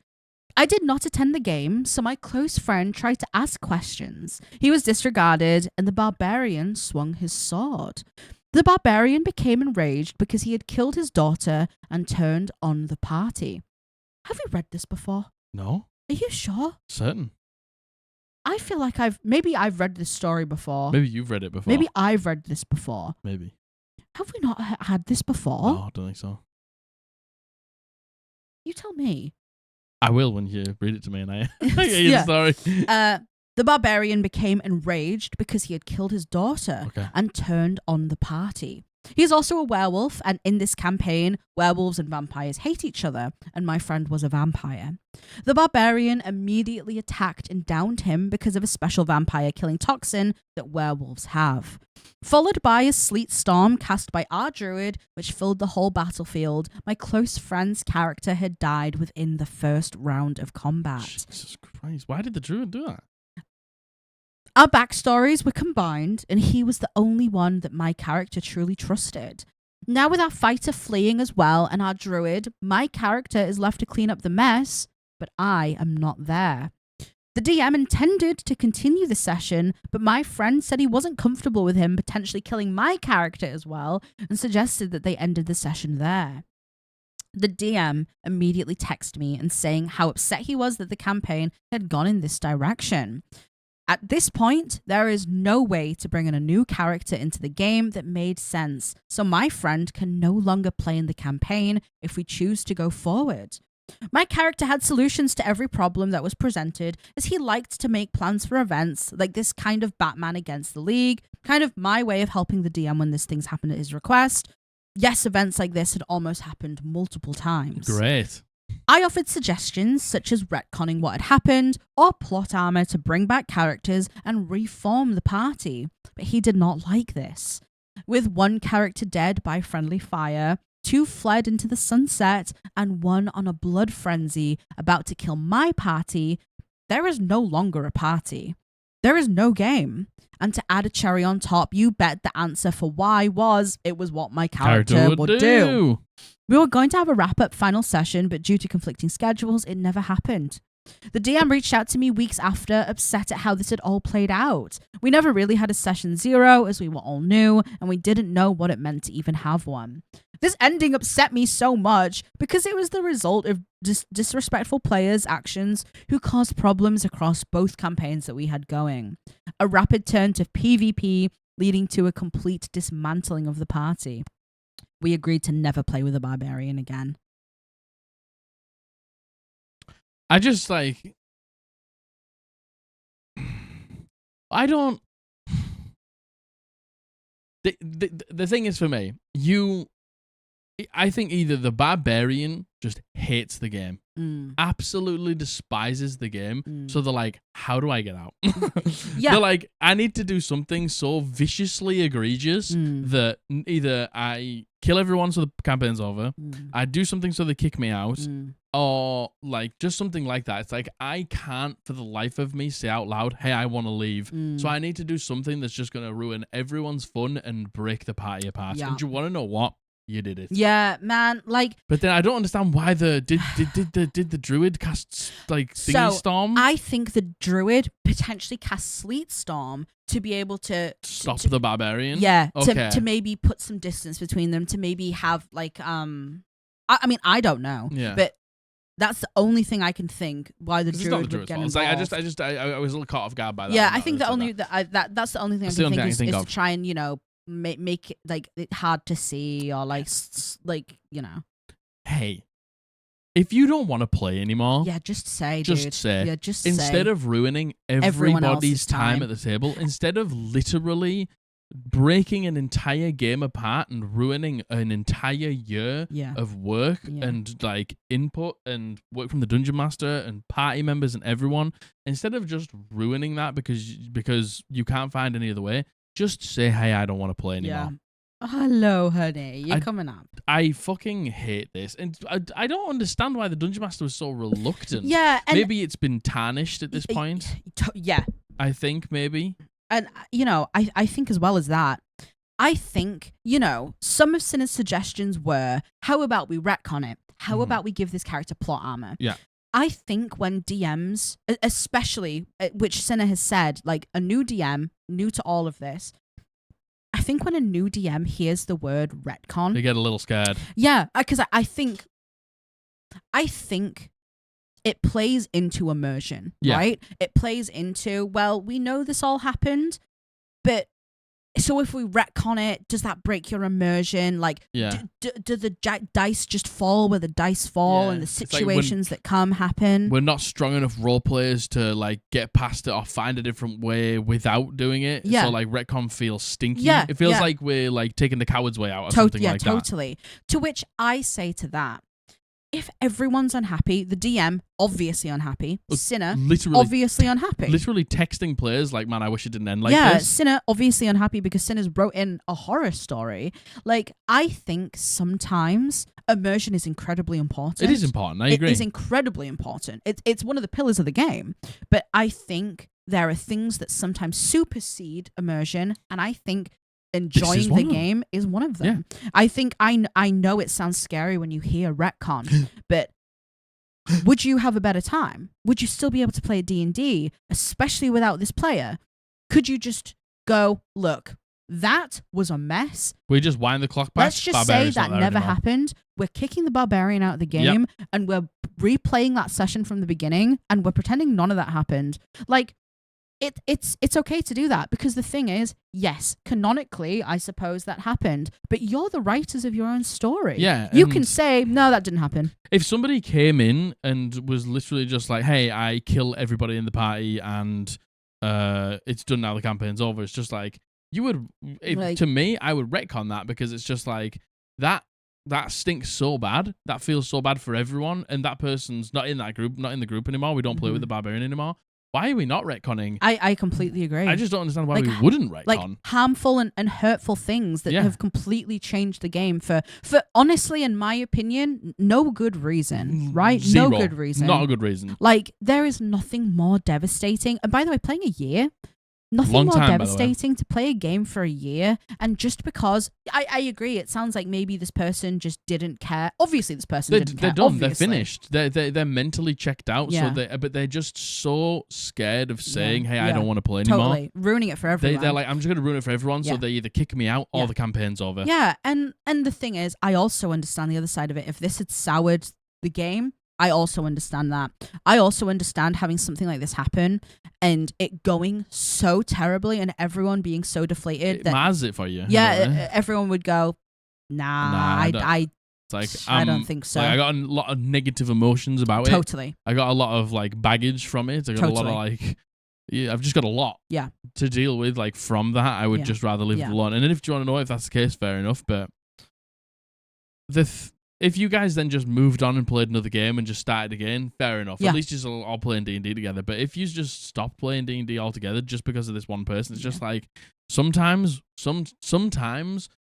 Speaker 1: I did not attend the game, so my close friend tried to ask questions. He was disregarded, and the barbarian swung his sword. The barbarian became enraged because he had killed his daughter and turned on the party. Have we read this before?
Speaker 2: No.
Speaker 1: Are you sure?
Speaker 2: Certain.
Speaker 1: I feel like I've read this story before.
Speaker 2: Maybe you've read it before.
Speaker 1: Maybe I've read this before.
Speaker 2: Maybe.
Speaker 1: Have we not had this before?
Speaker 2: No, I don't think so.
Speaker 1: You tell me.
Speaker 2: I will when you read it to me and I get you the story.
Speaker 1: The barbarian became enraged because he had killed his daughter and turned on the party. He is also a werewolf, and in this campaign, werewolves and vampires hate each other, and my friend was a vampire. The barbarian immediately attacked and downed him because of a special vampire-killing toxin that werewolves have. Followed by a sleet storm cast by our druid, which filled the whole battlefield, my close friend's character had died within the first round of combat.
Speaker 2: Jesus Christ, why did the druid do that?
Speaker 1: Our backstories were combined, and he was the only one that my character truly trusted. Now with our fighter fleeing as well and our druid, my character is left to clean up the mess, but I am not there. The DM intended to continue the session, but my friend said he wasn't comfortable with him potentially killing my character as well and suggested that they ended the session there. The DM immediately texted me and saying how upset he was that the campaign had gone in this direction. At this point, there is no way to bring in a new character into the game that made sense, so my friend can no longer play in the campaign if we choose to go forward. My character had solutions to every problem that was presented, as he liked to make plans for events, like this kind of Batman against the League, kind of my way of helping the DM when these things happened at his request. Yes, events like this had almost happened multiple times.
Speaker 2: Great.
Speaker 1: I offered suggestions such as retconning what had happened or plot armor to bring back characters and reform the party, but he did not like this. With one character dead by friendly fire, 2 fled into the sunset, and 1 on a blood frenzy about to kill my party, there is no longer a party. There is no game. And to add a cherry on top, you bet the answer for why it was what my character would do. We were going to have a wrap-up final session, but due to conflicting schedules, it never happened. The DM reached out to me weeks after, upset at how this had all played out. We never really had a session 0, as we were all new, and we didn't know what it meant to even have one. This ending upset me so much because it was the result of disrespectful players' actions who caused problems across both campaigns that we had going. A rapid turn to PvP, leading to a complete dismantling of the party. We agreed to never play with a barbarian again.
Speaker 2: I just I don't. The thing is for me, I think either the barbarian just hates the game, absolutely despises the game. So they're like, how do I get out?
Speaker 1: Yeah.
Speaker 2: They're like, I need to do something so viciously egregious that either I kill everyone so the campaign's over, I do something so they kick me out, or like just something like that. It's like, I can't for the life of me say out loud, hey, I want to leave. So I need to do something that's just going to ruin everyone's fun and break the party apart.
Speaker 1: Yeah.
Speaker 2: And do you want to know what? You did it.
Speaker 1: Yeah, man. Like,
Speaker 2: but then I don't understand why did the druid cast like thingy storm?
Speaker 1: I think the druid potentially cast sleet storm to be able to
Speaker 2: stop the barbarian.
Speaker 1: Yeah,
Speaker 2: okay.
Speaker 1: to maybe put some distance between them. To maybe have like I mean I don't know.
Speaker 2: Yeah.
Speaker 1: But that's the only thing I can think why the druid would get involved.
Speaker 2: Like I was a little caught off guard by that.
Speaker 1: Yeah, I think that's the only thing I can think is to try and make it like it hard to see or like
Speaker 2: hey, if you don't want to play anymore,
Speaker 1: just say
Speaker 2: instead of ruining everybody's time at the table, instead of literally breaking an entire game apart and ruining an entire year of work and like input and work from the dungeon master and party members and everyone, instead of just ruining that because you can't find any other way, just say, hey, I don't want to play anymore.
Speaker 1: Hello, honey. You're coming up.
Speaker 2: I fucking hate this. And I don't understand why the dungeon master was so reluctant.
Speaker 1: Yeah. And
Speaker 2: maybe it's been tarnished at this point.
Speaker 1: Yeah.
Speaker 2: I think maybe.
Speaker 1: And, I think as well as that, I think, some of Cinna's suggestions were, how about we retcon it? How about we give this character plot armor?
Speaker 2: Yeah.
Speaker 1: I think when DMs, especially, which Cinna has said, like a new DM, new to all of this, I think when a new DM hears the word retcon,
Speaker 2: they get a little scared.
Speaker 1: Yeah, because I think it plays into immersion, right? It plays into, well, we know this all happened, but so if we retcon it, does that break your immersion? Like, do the dice just fall where the dice fall and the situations that come happen?
Speaker 2: We're not strong enough role players to like get past it or find a different way without doing it. Yeah. So like retcon feels stinky. Yeah. It feels like we're like taking the coward's way out or something like that. Yeah,
Speaker 1: totally. To which I say to that, if everyone's unhappy, the DM obviously unhappy, Cinna obviously unhappy.
Speaker 2: Literally texting players like, man, I wish it didn't end like
Speaker 1: this.
Speaker 2: Yeah,
Speaker 1: Cinna obviously unhappy because Cinna's wrote in a horror story. Like, I think sometimes immersion is incredibly important.
Speaker 2: It is important, I agree.
Speaker 1: It is incredibly important. It's one of the pillars of the game. But I think there are things that sometimes supersede immersion, and I think enjoying the game is one of them. Yeah. I think I know it sounds scary when you hear retcon, but would you have a better time? Would you still be able to play D&D, especially without this player? Could you just go, look, that was a mess.
Speaker 2: We just wind the clock back.
Speaker 1: Let's just say that never happened. We're kicking the barbarian out of the game, and we're replaying that session from the beginning, and we're pretending none of that happened. Like, It's okay to do that, because the thing is, yes, canonically, I suppose that happened, but you're the writers of your own story.
Speaker 2: Yeah.
Speaker 1: You can say, no, that didn't happen.
Speaker 2: If somebody came in and was literally just like, hey, I kill everybody in the party and it's done now, the campaign's over, it's just like, to me, I would retcon that, because it's just like, that stinks so bad, that feels so bad for everyone, and that person's not in that group, not in the group anymore, we don't play with the barbarian anymore. Why are we not retconning?
Speaker 1: I completely agree.
Speaker 2: I just don't understand why we wouldn't retcon.
Speaker 1: Like, harmful and hurtful things that have completely changed the game for honestly, in my opinion, no good reason, right?
Speaker 2: Zero.
Speaker 1: No good reason.
Speaker 2: Not a good reason.
Speaker 1: Like, there is nothing more devastating. And by the way, playing a year, nothing more devastating to play a game for a year, and just because I agree, it sounds like maybe this person just didn't care. Obviously, this person didn't care.
Speaker 2: They're done.
Speaker 1: Obviously.
Speaker 2: They're finished. They're mentally checked out. Yeah. But they're just so scared of saying, "Hey, I don't want to play anymore."
Speaker 1: Totally ruining it for everyone.
Speaker 2: They're like, "I'm just going to ruin it for everyone." So they either kick me out or the campaign's over.
Speaker 1: Yeah, and the thing is, I also understand the other side of it. If this had soured the game, I also understand that. I also understand having something like this happen and it going so terribly and everyone being so deflated.
Speaker 2: It mars it for you.
Speaker 1: Yeah, everyone would go, I don't think so.
Speaker 2: Like, I got a lot of negative emotions about it.
Speaker 1: Totally.
Speaker 2: I got a lot of like baggage from it. I got a lot of like, I've just got a lot to deal with like from that. I would just rather leave it alone. And then if you want to know if that's the case, fair enough. But if you guys then just moved on and played another game and just started again, fair enough. At least you're all playing D&D together. But if you just stop playing D&D altogether just because of this one person, it's just like, sometimes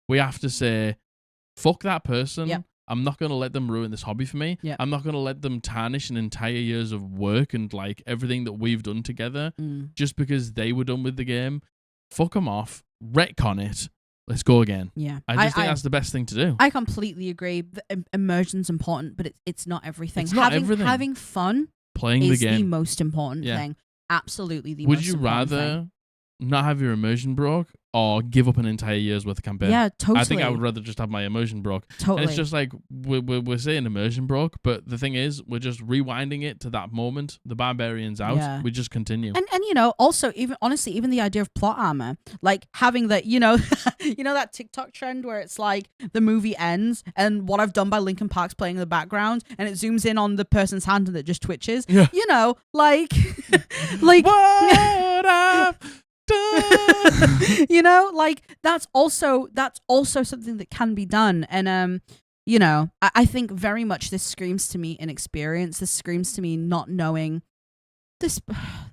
Speaker 2: we have to say, fuck that person. Yep. I'm not going to let them ruin this hobby for me. Yep. I'm not going to let them tarnish an entire years of work and like everything that we've done together just because they were done with the game. Fuck them off. Retcon it. Let's go again. Yeah. I just think that's the best thing to do.
Speaker 1: I completely agree. Immersion's important, but it's not everything.
Speaker 2: It's not everything.
Speaker 1: Having fun
Speaker 2: playing
Speaker 1: is
Speaker 2: the game.
Speaker 1: The most important thing. Absolutely the most important thing.
Speaker 2: Would you rather not have your immersion broke or give up an entire year's worth of campaign?
Speaker 1: Yeah, totally.
Speaker 2: I think I would rather just have my immersion broke.
Speaker 1: Totally.
Speaker 2: And it's just like, we're saying immersion broke, but the thing is, we're just rewinding it to that moment. The barbarian's out. Yeah. We just continue.
Speaker 1: And also, even the idea of plot armor, like having that, that TikTok trend where it's like the movie ends and What I've Done by Linkin Park's playing in the background and it zooms in on the person's hand and it just twitches. Yeah. Like what I've done. You know, like that's also something that can be done. And you know, I think very much this screams to me inexperience. This screams to me not knowing. This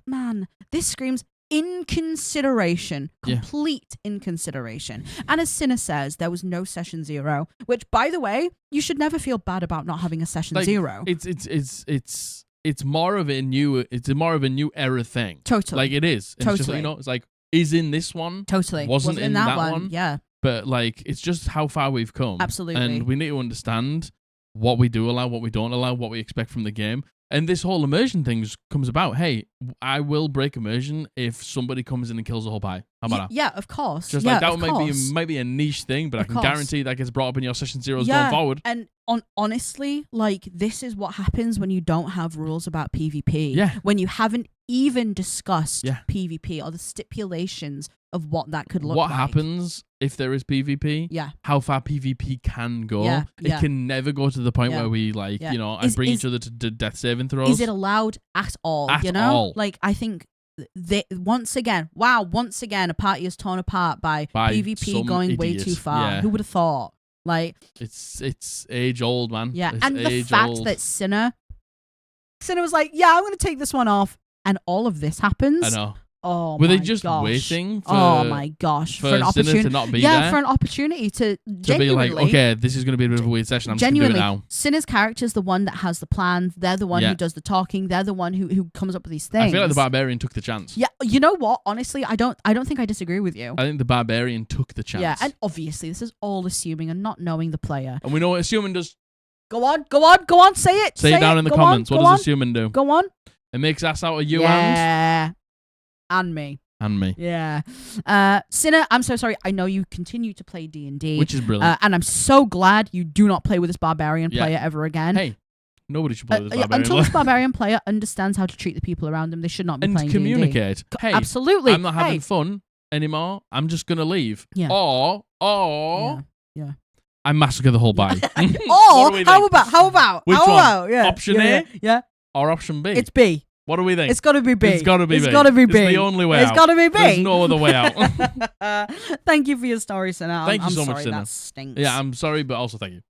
Speaker 1: man, this screams inconsideration, complete inconsideration. And as Cinna says, there was no session 0, which, by the way, you should never feel bad about not having a session 0.
Speaker 2: It's more of a new era thing.
Speaker 1: Totally,
Speaker 2: like it is. And
Speaker 1: totally,
Speaker 2: it's just, you know, it's like is in this one.
Speaker 1: Totally,
Speaker 2: wasn't in that one.
Speaker 1: Yeah,
Speaker 2: but like it's just how far we've come.
Speaker 1: Absolutely,
Speaker 2: and we need to understand what we do allow, what we don't allow, what we expect from the game. And this whole immersion thing comes about. Hey, I will break immersion if somebody comes in and kills the whole pie. How about that?
Speaker 1: Yeah, of course.
Speaker 2: Just like that might be a niche thing, but I can guarantee that gets brought up in your session 0s going forward.
Speaker 1: And honestly, like this is what happens when you don't have rules about PvP.
Speaker 2: Yeah.
Speaker 1: When you haven't even discussed PvP or the stipulations of what that could look like.
Speaker 2: What happens if there is PvP?
Speaker 1: Yeah.
Speaker 2: How far PvP can go.
Speaker 1: Yeah.
Speaker 2: It can never go to the point where we you know, bring each other to death saving throws.
Speaker 1: Is it allowed at all?
Speaker 2: At
Speaker 1: you know?
Speaker 2: all.
Speaker 1: Like I think once again, a party is torn apart by PvP going way too far.
Speaker 2: Yeah.
Speaker 1: Who would have thought? Like
Speaker 2: it's age old, man.
Speaker 1: Yeah.
Speaker 2: It's
Speaker 1: and the fact that Cinna was like, yeah, I'm gonna take this one off, and all of this happens.
Speaker 2: I know.
Speaker 1: Oh,
Speaker 2: were they just waiting for,
Speaker 1: oh my gosh,
Speaker 2: for an opportunity to not be there?
Speaker 1: For an opportunity to
Speaker 2: be like, okay, this is going to be a bit of a weird session. I'm just going to do it now.
Speaker 1: Cinna's character's the one that has the plan. They're the one who does the talking. They're the one who comes up with these things.
Speaker 2: I feel like the barbarian took the chance.
Speaker 1: Yeah, you know what? Honestly, I don't think I disagree with you.
Speaker 2: I think the barbarian took the chance.
Speaker 1: Yeah, and obviously this is all assuming and not knowing the player.
Speaker 2: And we know what assuming does.
Speaker 1: Go on, say it.
Speaker 2: Say it down in the comments. What does assuming do?
Speaker 1: Go on.
Speaker 2: It makes ass out of you
Speaker 1: and me.
Speaker 2: And me.
Speaker 1: Yeah. Cinna, I'm so sorry. I know you continue to play D&D.
Speaker 2: Which is brilliant.
Speaker 1: And I'm so glad you do not play with this barbarian player ever again.
Speaker 2: Hey, nobody should play with this barbarian
Speaker 1: until this barbarian player understands how to treat the people around them, they should not be playing D&D.
Speaker 2: And communicate. Hey,
Speaker 1: absolutely.
Speaker 2: I'm not having fun anymore. I'm just going to leave.
Speaker 1: Yeah.
Speaker 2: Or
Speaker 1: yeah.
Speaker 2: I massacre the whole body.
Speaker 1: Or how about?
Speaker 2: Which
Speaker 1: how
Speaker 2: one?
Speaker 1: about? Yeah.
Speaker 2: Option A?
Speaker 1: Yeah.
Speaker 2: Or option B?
Speaker 1: It's B.
Speaker 2: What do we think?
Speaker 1: It's got to be B.
Speaker 2: It's got to be B.
Speaker 1: It's got to be B.
Speaker 2: It's the only way out.
Speaker 1: It's got to be B.
Speaker 2: There's no other way out.
Speaker 1: Thank you for your story, Cinna.
Speaker 2: Thank you so
Speaker 1: sorry,
Speaker 2: much, Cinna.
Speaker 1: That stinks.
Speaker 2: Yeah, I'm sorry, but also thank you.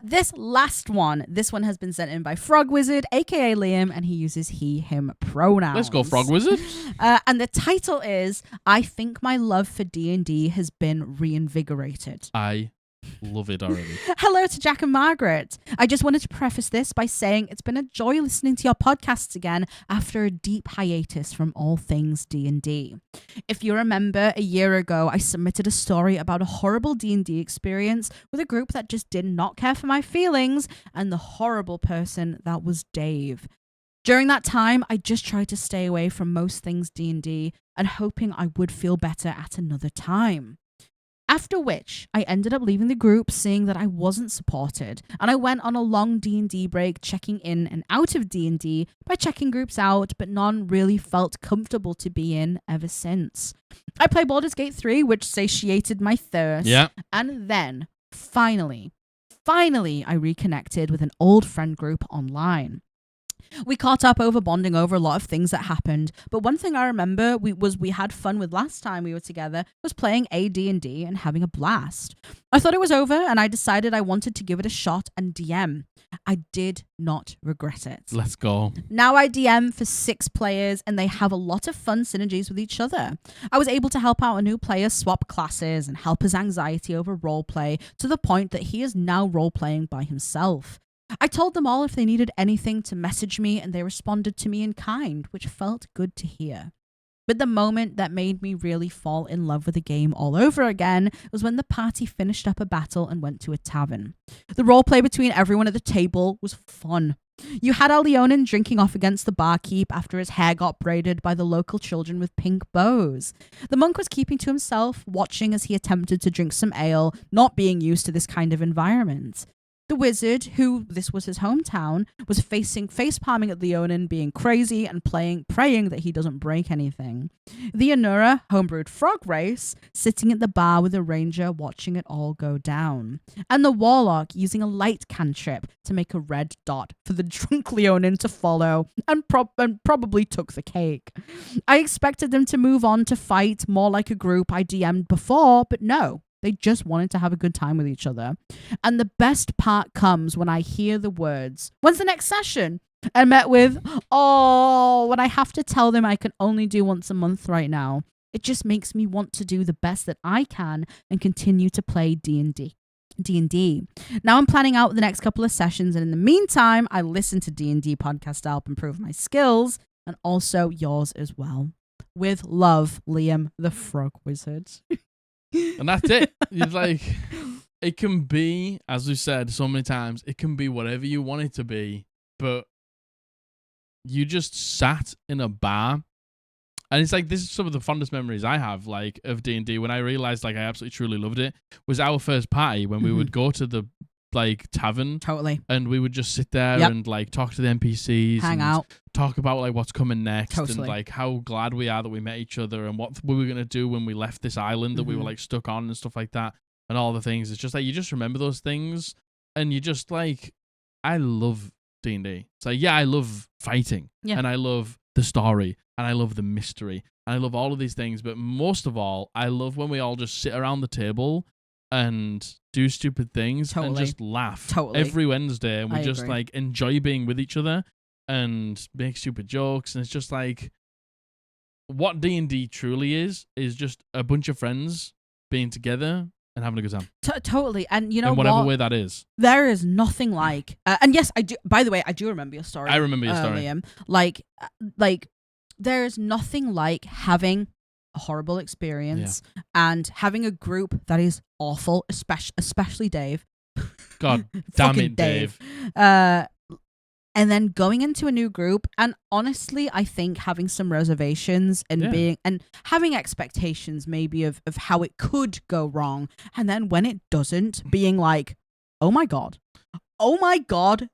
Speaker 1: This one has been sent in by Frog Wizard, aka Liam, and he uses he/him pronouns.
Speaker 2: Let's go, Frog Wizard.
Speaker 1: And the title is, I think my love for D&D has been reinvigorated.
Speaker 2: I love it already.
Speaker 1: Hello to Jack and Margaret. I just wanted to preface this by saying it's been a joy listening to your podcasts again after a deep hiatus from all things D&D. If you remember, a year ago, I submitted a story about a horrible D&D experience with a group that just did not care for my feelings, and the horrible person that was Dave. During that time, I just tried to stay away from most things D&D and hoping I would feel better at another time. After which, I ended up leaving the group seeing that I wasn't supported, and I went on a long D&D break checking in and out of D&D by checking groups out, but none really felt comfortable to be in ever since. I played Baldur's Gate 3, which satiated my thirst, and then, finally, I reconnected with an old friend group online. We caught up bonding over a lot of things that happened, but one thing I remember we had fun with last time we were together was playing AD&D and having a blast. I thought it was over and I decided I wanted to give it a shot and DM. I did not regret it.
Speaker 2: Let's go.
Speaker 1: Now I DM for 6 players and they have a lot of fun synergies with each other. I was able to help out a new player swap classes and help his anxiety over roleplay to the point that he is now roleplaying by himself. I told them all if they needed anything to message me and they responded to me in kind, which felt good to hear. But the moment that made me really fall in love with the game all over again was when the party finished up a battle and went to a tavern. The roleplay between everyone at the table was fun. You had Leonin drinking off against the barkeep after his hair got braided by the local children with pink bows. The monk was keeping to himself, watching as he attempted to drink some ale, not being used to this kind of environment. The wizard, who this was his hometown, was face palming at the onan, being crazy and praying that he doesn't break anything. The Anura, homebrewed frog race, sitting at the bar with a ranger watching it all go down. And the warlock using a light cantrip to make a red dot for the drunk Leonin to follow and probably took the cake. I expected them to move on to fight more like a group I DM'd before, but no. They just wanted to have a good time with each other. And the best part comes when I hear the words, "When's the next session?" And met with, "Oh," when I have to tell them I can only do once a month right now. It just makes me want to do the best that I can and continue to play D&D. Now I'm planning out the next couple of sessions, and in the meantime, I listen to D&D podcast to help improve my skills, and also yours as well. With love, Liam the Frog Wizard.
Speaker 2: And that's it. It's like, it can be, as we've said so many times, it can be whatever you want it to be, but you just sat in a bar. And it's like, this is some of the fondest memories I have, like, of D&D, when I realized, like, I absolutely truly loved it, was our first party when we would go to the, like, tavern.
Speaker 1: Totally.
Speaker 2: And we would just sit there and, like, talk to the NPCs.
Speaker 1: Hang out.
Speaker 2: Talk about, like, what's coming next.
Speaker 1: Totally.
Speaker 2: And, like, how glad we are that we met each other and what we were going to do when we left this island that we were, like, stuck on and stuff like that. And all the things. It's just, like, you just remember those things. And you just, like, I love D&D. It's like, yeah, I love fighting. Yeah. And I love the story. And I love the mystery. And I love all of these things. But most of all, I love when we all just sit around the table and do stupid things and just laugh every Wednesday. And we just like enjoy being with each other and make stupid jokes. And it's just like, what D&D truly is just a bunch of friends being together and having a good time.
Speaker 1: Totally. And you know
Speaker 2: in whatever way that is.
Speaker 1: There is nothing like, and yes, I do, by the way, I do remember your story.
Speaker 2: I remember your story.
Speaker 1: Liam. Like, there is nothing like having a horrible experience and having a group that is awful, especially Dave.
Speaker 2: God damn it, Dave.
Speaker 1: And then going into a new group, and honestly, I think having some reservations and being and having expectations maybe of how it could go wrong, and then when it doesn't, being like, oh my god,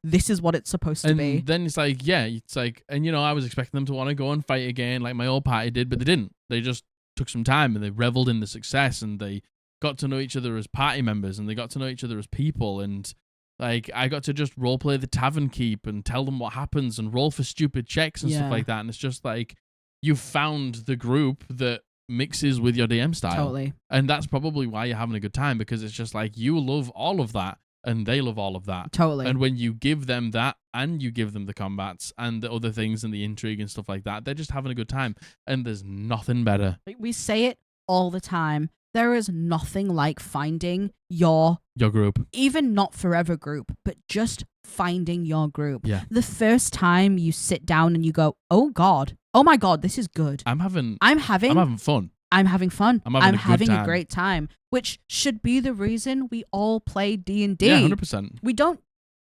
Speaker 1: this is what it's supposed to be.
Speaker 2: And then it's like, and you know, I was expecting them to want to go and fight again like my old party did, but they didn't. They just took some time and they reveled in the success and they got to know each other as party members and they got to know each other as people. And like, I got to just roleplay the tavern keep and tell them what happens and roll for stupid checks and stuff like that. And it's just like, you found the group that mixes with your DM style.
Speaker 1: Totally.
Speaker 2: And that's probably why you're having a good time, because it's just like, you love all of that. And they love all of that.
Speaker 1: Totally.
Speaker 2: And when you give them that and you give them the combats and the other things and the intrigue and stuff like that, they're just having a good time. And there's nothing better.
Speaker 1: We say it all the time. There is nothing like finding your
Speaker 2: group. Even
Speaker 1: not forever group, but just finding your group.
Speaker 2: Yeah.
Speaker 1: The first time you sit down and you go, oh my God, this is good.
Speaker 2: I'm having fun.
Speaker 1: I'm having fun.
Speaker 2: I'm having
Speaker 1: a great time, which should be the reason we all play D&D.
Speaker 2: Yeah, 100%.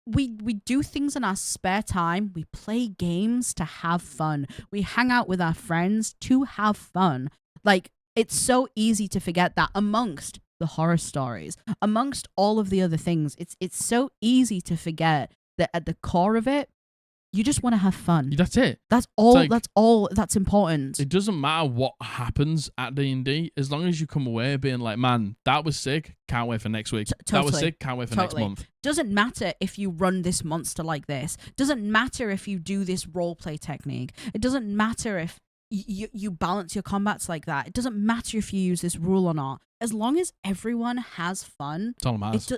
Speaker 1: We do things in our spare time. We play games to have fun. We hang out with our friends to have fun. Like, it's so easy to forget that amongst the horror stories, amongst all of the other things, it's so easy to forget that at the core of it, you just want to have fun.
Speaker 2: That's it.
Speaker 1: That's all. Like, that's all that's important.
Speaker 2: It doesn't matter what happens at D&D, as long as you come away being like, man, that was sick. Can't wait for next week.
Speaker 1: Totally.
Speaker 2: That was sick. Can't wait for next month.
Speaker 1: Doesn't matter if you run this monster like this. Doesn't matter if you do this roleplay technique. It doesn't matter if you balance your combats like that. It doesn't matter if you use this rule or not. As long as everyone has fun,
Speaker 2: it's all that matters.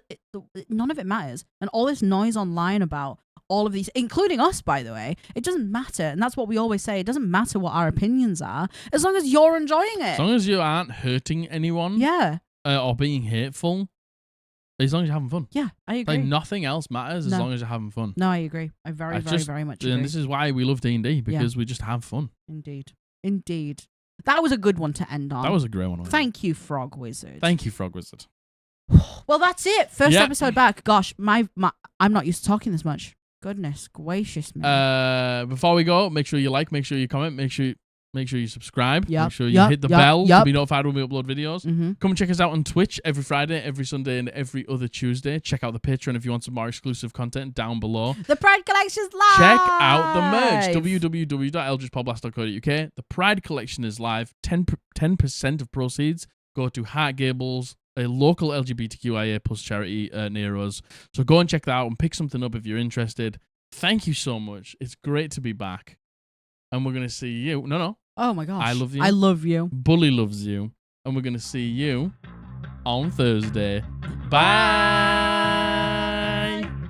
Speaker 1: None of it matters. And all this noise online about all of these, including us, by the way, it doesn't matter. And that's what we always say. It doesn't matter what our opinions are, as long as you're enjoying it.
Speaker 2: As long as you aren't hurting anyone.
Speaker 1: Yeah.
Speaker 2: Or being hateful. As long as you're having fun.
Speaker 1: Yeah, I agree.
Speaker 2: Like, nothing else matters as long as you're having fun.
Speaker 1: No, I agree. I very much agree.
Speaker 2: And this is why we love D&D, because we just have fun.
Speaker 1: Indeed. That was a good one to end on.
Speaker 2: That was a great one.
Speaker 1: Thank you, Frog Wizard.
Speaker 2: Thank you, Frog Wizard.
Speaker 1: Well, that's it. First episode back. Gosh, I'm not used to talking this much. Goodness gracious, man.
Speaker 2: Before we go, make sure you like, make sure you comment, make sure you Make sure you subscribe.
Speaker 1: Yep,
Speaker 2: Make sure you
Speaker 1: yep,
Speaker 2: hit the
Speaker 1: yep,
Speaker 2: bell to
Speaker 1: yep.
Speaker 2: be notified when we upload videos.
Speaker 1: Mm-hmm.
Speaker 2: Come and check us out on Twitch every Friday, every Sunday, and every other Tuesday. Check out the Patreon if you want some more exclusive content down below.
Speaker 1: The Pride Collection's live.
Speaker 2: Check out the merch. www.eldritchpodblast.co.uk. The Pride Collection is live. 10% of proceeds go to Heart Gables, a local LGBTQIA plus charity near us. So go and check that out and pick something up if you're interested. Thank you so much. It's great to be back. And we're going to see you. No.
Speaker 1: Oh my gosh.
Speaker 2: I love you.
Speaker 1: I love you.
Speaker 2: Bully loves you. And we're going to see you on Thursday. Bye.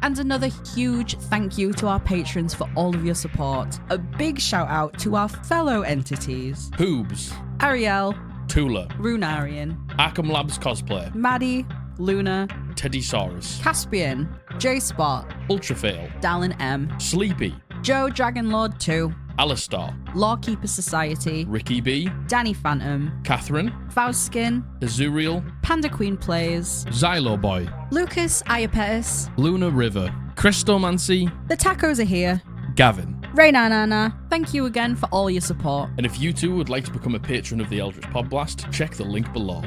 Speaker 1: And another huge thank you to our patrons for all of your support. A big shout out to our fellow entities.
Speaker 2: Hoobs.
Speaker 1: Ariel.
Speaker 2: Tula.
Speaker 1: Runarian.
Speaker 2: Arkham Labs Cosplay.
Speaker 1: Maddie. Luna.
Speaker 2: Teddysaurus.
Speaker 1: Caspian. J-Spot.
Speaker 2: Ultrafail.
Speaker 1: Dallin M.
Speaker 2: Sleepy.
Speaker 1: Joe Dragonlord 2.
Speaker 2: Alistar.
Speaker 1: Lawkeeper Society.
Speaker 2: Ricky B.
Speaker 1: Danny Phantom.
Speaker 2: Catherine.
Speaker 1: Faustskin.
Speaker 2: Azuriel.
Speaker 1: Panda Queen Plays.
Speaker 2: Xylo Boy.
Speaker 1: Lucas Iapetis.
Speaker 2: Luna River. Christomancy.
Speaker 1: The tacos are here.
Speaker 2: Gavin.
Speaker 1: Raynanana. Thank you again for all your support.
Speaker 2: And if you too would like to become a patron of the Eldritch Podblast, check the link below.